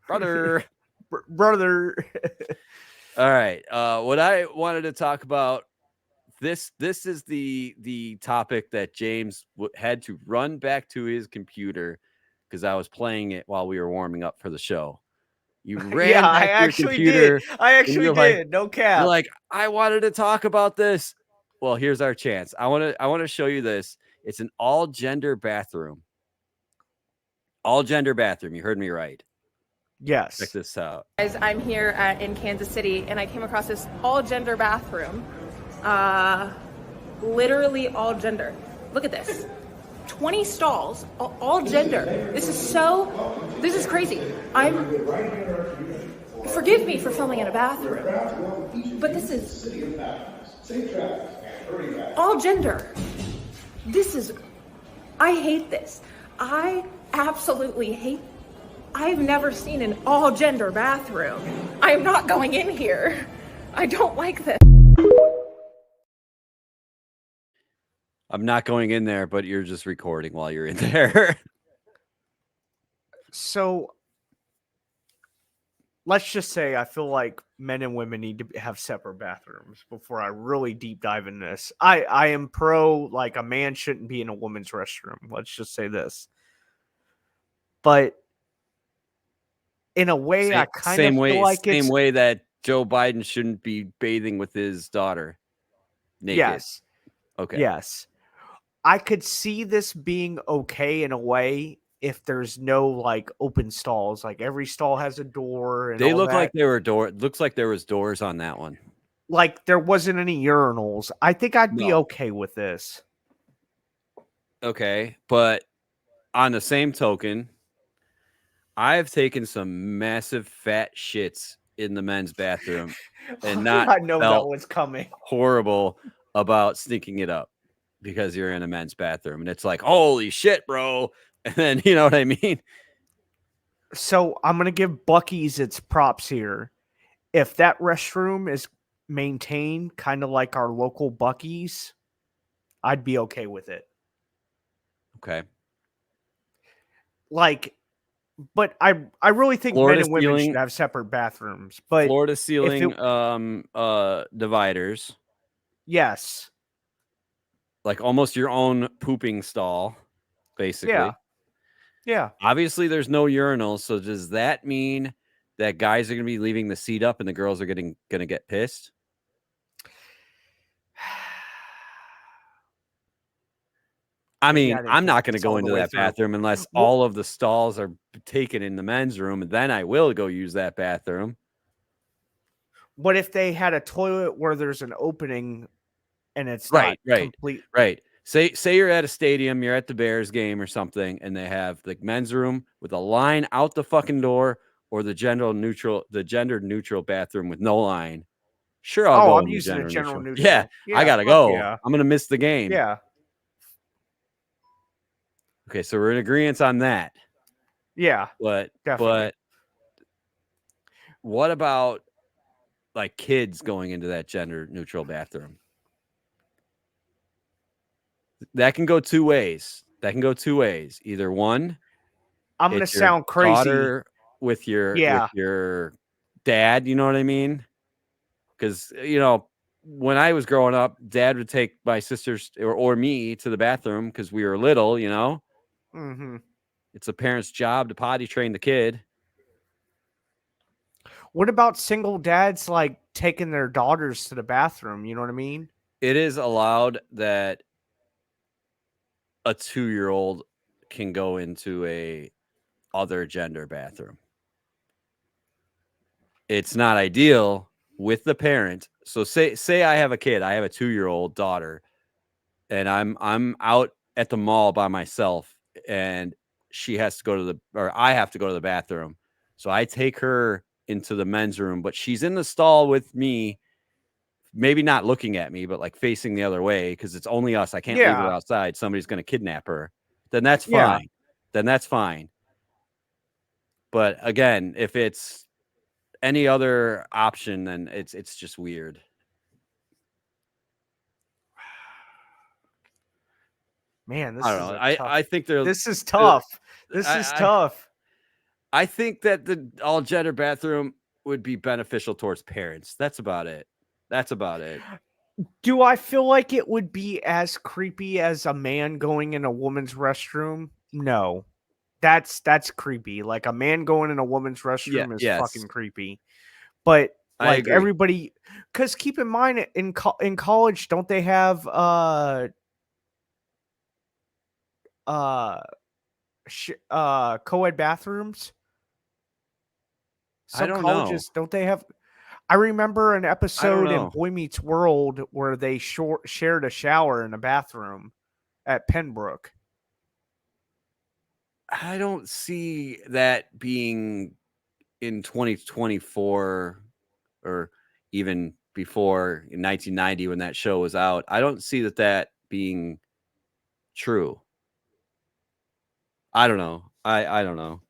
Brother. Brother. All right. What I wanted to talk about, this is the topic that James had to run back to his computer because I was playing it while we were warming up for the show. You ran Yeah, back I to your actually computer. did. I and actually you're like- did. No cap. You're like, I wanted to talk about this. Well, here's our chance. I want to show you this. It's an all gender bathroom. All gender bathroom. You heard me right. Yes. Check this out. Guys, I'm here in Kansas City, and I came across this all-gender bathroom. Literally all gender. Look at this. 20 stalls, all gender. This is crazy. Forgive me for filming in a bathroom, but this is all gender. I hate this. I absolutely hate. I've never seen an all gender bathroom. I'm not going in here. I don't like this. I'm not going in there, but you're just recording while you're in there. So let's just say I feel like men and women need to have separate bathrooms before I really deep dive in this. I am pro, like, a man shouldn't be in a woman's restroom. Let's just say this. But in a way, I kind of feel like same way that Joe Biden shouldn't be bathing with his daughter naked. Yes. Okay. Yes. I could see this being okay in a way if there's no, like, open stalls. Like, every stall has a door and They all look that. like there were doors. Looks like there was doors on that one. Like, there wasn't any urinals. I think I'd be No. okay with this. Okay, but on the same token, I've taken some massive fat shits in the men's bathroom How and did not I know that felt was coming? horrible about sneaking it up because you're in a men's bathroom and it's like, holy shit, bro. And then, you know what I mean? So I'm gonna give Buc-ee's its props here. If that restroom is maintained kind of like our local Buc-ee's, I'd be okay with it. Okay. Like, but I really think Floor men to and women should ceiling, have separate bathrooms. But floor to if ceiling, it, dividers, yes, like almost your own pooping stall, yeah, basically. yeah. Obviously, there's no urinals. So does that mean that guys are going to be leaving the seat up and the girls are going to get pissed? I Maybe mean, I didn't I'm think not going to this all go the into way that through. bathroom unless What all of the stalls are taken in the men's room, and then I will go use that bathroom. what if they had a toilet where there's an opening and it's not Right. complete? Say you're at a stadium, you're at the Bears game or something, and they have the men's room with a line out the fucking door, or the gender neutral bathroom with no line. Sure, I'll Oh, go I'm in the using a gender general neutral. Yeah, neutral. I Yeah, gotta fuck go. yeah. I'm gonna miss the game. Yeah, Okay, so we're in agreement on that. yeah, But definitely. what about like kids going into that gender neutral bathroom? That can go two ways. Either one, I'm gonna it's your sound crazy. daughter with Yeah, your dad, you know what I mean? Because when I was growing up, dad would take my sisters or me to the bathroom because we were little, hmm. It's a parent's job to potty train the kid. What about single dads like taking their daughters to the bathroom? You know what I mean? It is allowed that a 2-year-old can go into a other gender bathroom. It's not ideal with the parent. So say I have a kid, I have a 2-year-old daughter, and I'm out at the mall by myself, and she has to go to or I have to go to the bathroom. So I take her into the men's room, but she's in the stall with me, maybe not looking at me, but like facing the other way because it's only us. I can't leave her Yeah, outside. Somebody's going to kidnap her. Then that's yeah. fine. But again, if it's any other option, then it's just weird. Man, this I don't is know. a tough. I think they're This is tough. This is I tough. I think that the all gender bathroom would be beneficial towards parents. That's about it. Do I feel like it would be as creepy as a man going in a woman's restroom? No. That's creepy. Like a man going in a woman's Yeah, restroom is yes. fucking creepy. But I like agree. everybody, because keep in mind in college, don't they have co-ed bathrooms? I Some don't know. colleges don't they have? I remember an I don't episode in know. Boy Meets World where they shared a shower in a bathroom at Pembroke. I don't see that being in 2024 or even before in 1990 when that show was out. I don't see that being true. I don't know. I don't know.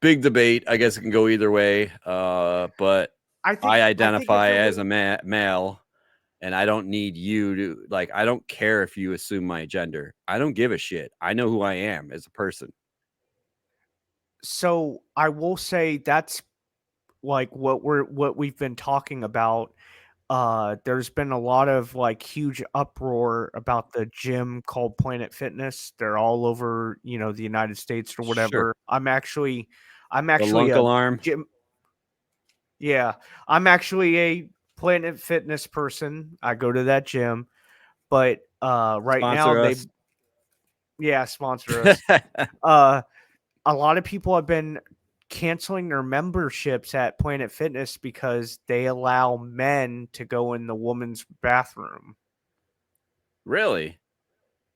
Big debate. I guess it can go either way. But I think I if identify it as was, a male, and I don't need you to I don't care if you assume my gender. I don't give a shit. I know who I am as a person. so I will say that's like what we've been talking about. There's been a lot of like huge uproar about the gym called Planet Fitness. They're all over, the United States or Sure. whatever. I'm actually The lunk a alarm. gym. Yeah, I'm actually a Planet Fitness person. I go to that gym, but right now Sponsor us. sponsor us. A lot of people have been canceling their memberships at Planet Fitness because they allow men to go in the woman's bathroom. Really?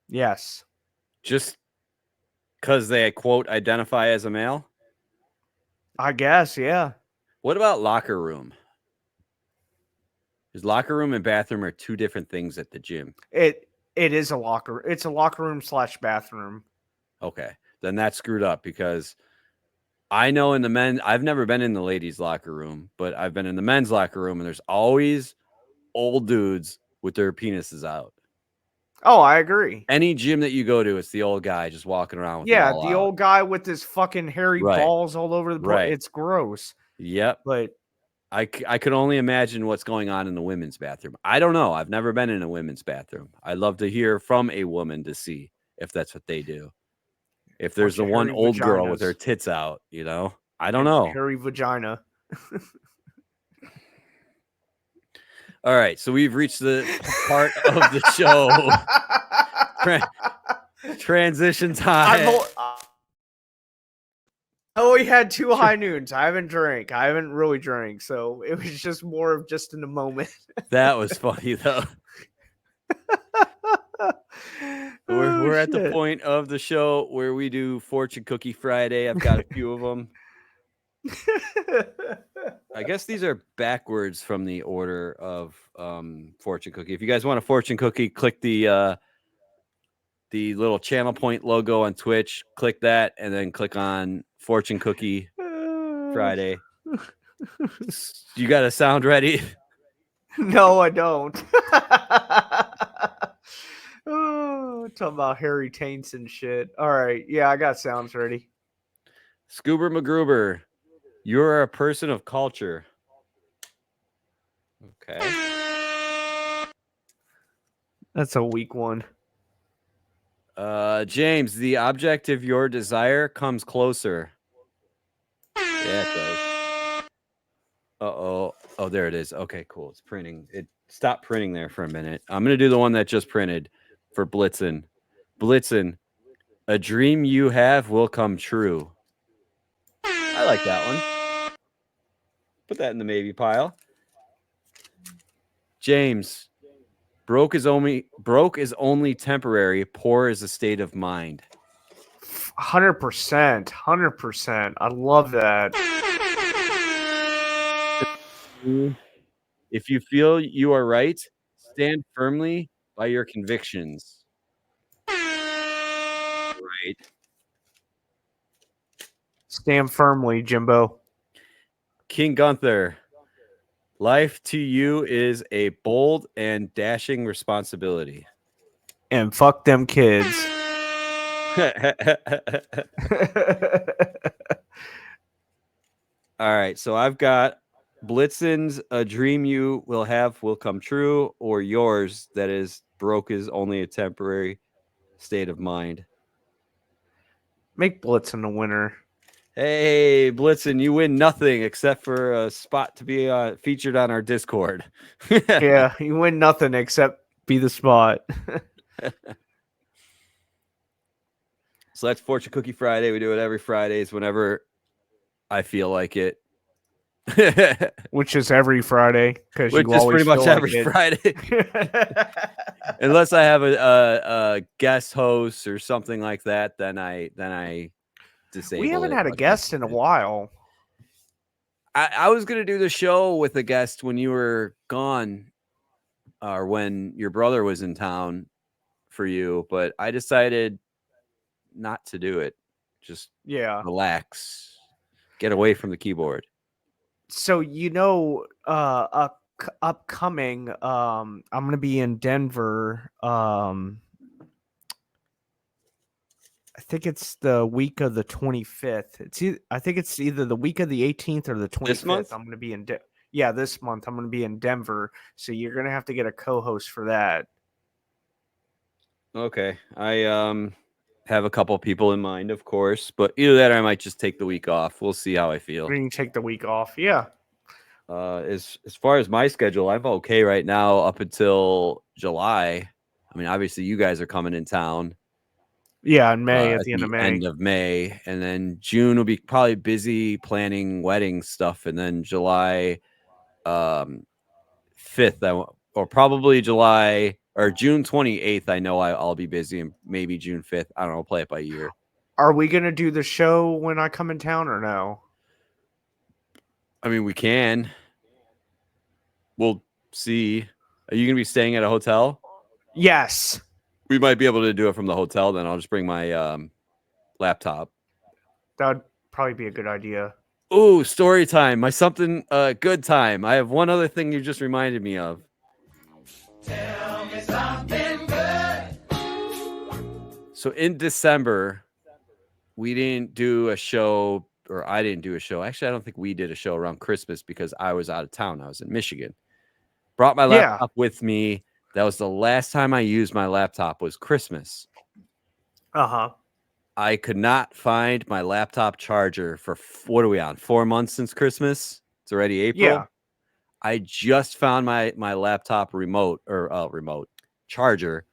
Yes. Just because they quote identify as a male? I guess, yeah. What about locker room? Because locker room and bathroom are two different things at the gym. It is a locker. It's a locker room / bathroom. Okay, then that's screwed up because I know in the men, I've never been in the ladies' locker room, but I've been in the men's locker room, and there's always old dudes with their penises out. Oh, I agree. Any gym that you go to, it's the old guy just walking around with it Yeah, all the out. old guy with his fucking hairy Right. balls all over the place. Right. It's gross. Yep. But I could only imagine what's going on in the women's bathroom. I don't know. I've never been in a women's bathroom. I'd love to hear from a woman to see if that's what they do. If there's the bunch of one hairy old girl with her vaginas tits out, you know, I don't and know. hairy vagina. All right, so we've reached the part of the show. Transition time. I only had 2 high noons. I haven't really drank, so it was just more of just in the moment. That was funny though. We're at the point of the show where we do Fortune Cookie Friday. I've got a few of them. I guess these are backwards from the order of Fortune Cookie. If you guys want a Fortune Cookie, click the little channel point logo on Twitch. Click that, and then click on Fortune Cookie Friday. You got a sound ready? No, I don't. Oh, talking about hairy taints and shit. All right, yeah, I got sounds ready. Scoober McGruber, you're a person of culture. Okay. That's a weak one. James, the object of your desire comes closer. Yeah, it does. Uh-oh. Oh, there it is. Okay, cool. It's printing. It stopped printing there for a minute. I'm going to do the one that just printed for Blitzen. Blitzen, a dream you have will come true. I like that one. Put that in the maybe pile. James, broke is only temporary. Poor is a state of mind. 100%. 100%. I love that. If you feel you are right, stand firmly by your convictions. Right. Stand firmly, Jimbo. King Gunther, life to you is a bold and dashing responsibility. And fuck them kids. All right, so I've got Blitzen's a dream you will have will come true, or yours that is broke is only a temporary state of mind. Make Blitzen the winner. Hey, Blitzen, you win nothing except for a spot to be featured on our Discord. Yeah, you win nothing except be the spot. So that's Fortune Cookie Friday. We do it every Fridays whenever I feel like it. Which is every Friday, because Which you is always pretty much feel like every it. Friday. Unless I have a guest host or something like that, then I disable We haven't it. had a guest in a while. I was gonna do the show with a guest when you were gone, or when your brother was in town for you, but I decided not to do it. Just relax, get away from the keyboard. So upcoming, I'm gonna be in Denver. I think it's the week of the 25th. I think it's either the week of the 18th or the 25th. This month? I'm gonna be in this month. I'm gonna be in Denver, so you're gonna have to get a co-host for that. Okay, I have a couple people in mind, of course, but either that or I might just take the week off. We'll see how I feel. You can take the week off. Yeah. As far as my schedule, I'm okay right now up until July. I mean, obviously, you guys are coming in town. Yeah, in May, at the end of May. End of May, and then June will be probably busy planning wedding stuff, and then July 5th, or probably July or June 28th. I know I'll be busy, and maybe June 5th. I don't know. Play it by ear. Are we gonna do the show when I come in town or no? I mean, we can. We'll see. Are you going to be staying at a hotel? Yes. We might be able to do it from the hotel. Then I'll just bring my laptop. That would probably be a good idea. Ooh, story time. My something good time. I have one other thing you just reminded me of. Tell me something good. So in December, we didn't do a show, or I didn't do a show. Actually, I don't think we did a show around Christmas because I was out of town. I was in Michigan. Brought my laptop with me. That was the last time I used my laptop was Christmas. Uh-huh. I could not find my laptop charger for, what are we on, 4 months since Christmas? It's already April. Yeah. I just found my laptop remote charger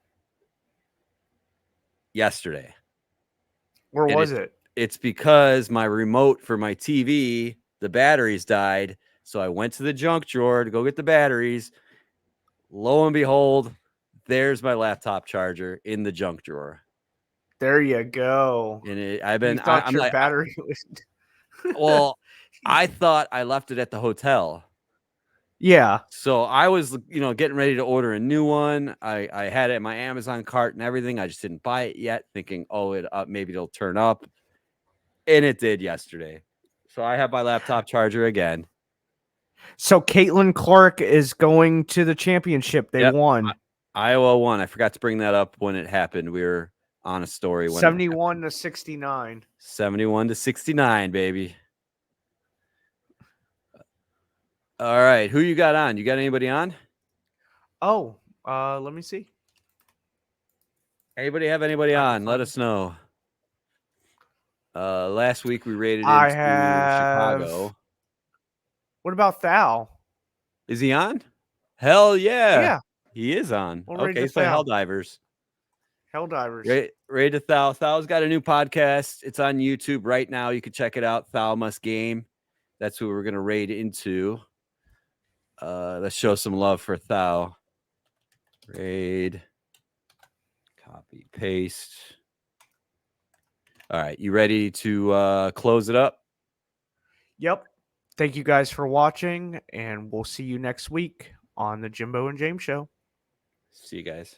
yesterday. Where was it? It's because my remote for my TV, the batteries died. So I went to the junk drawer to go get the batteries. Lo and behold, there's my laptop charger in the junk drawer. There you go. And You thought your battery was. Well, I thought I left it at the hotel. Yeah. So I was, getting ready to order a new one. I had it in my Amazon cart and everything. I just didn't buy it yet, thinking, maybe it'll turn up. And it did yesterday. So I have my laptop charger again. So Caitlin Clark is going to the championship. They won. Iowa won. I forgot to bring that up when it happened. We were on a story when 71 to 69. 71 to 69, baby. All right, who you got on? You got anybody on? Oh, let me see. Anybody have anybody on? Let us know. Last week we rated into Chicago. What about Thal? Is he on? Hell yeah. Yeah. He is on. We'll Okay, so Helldivers. Helldivers. Ray to Thal. Thal's got a new podcast. It's on YouTube right now. You can check it out. Thal Must Game. That's who we're going to raid into. Let's show some love for Thal. Raid. Copy, paste. All right. You ready to close it up? Yep. Thank you guys for watching, and we'll see you next week on the Jimbo and James Show. See you guys.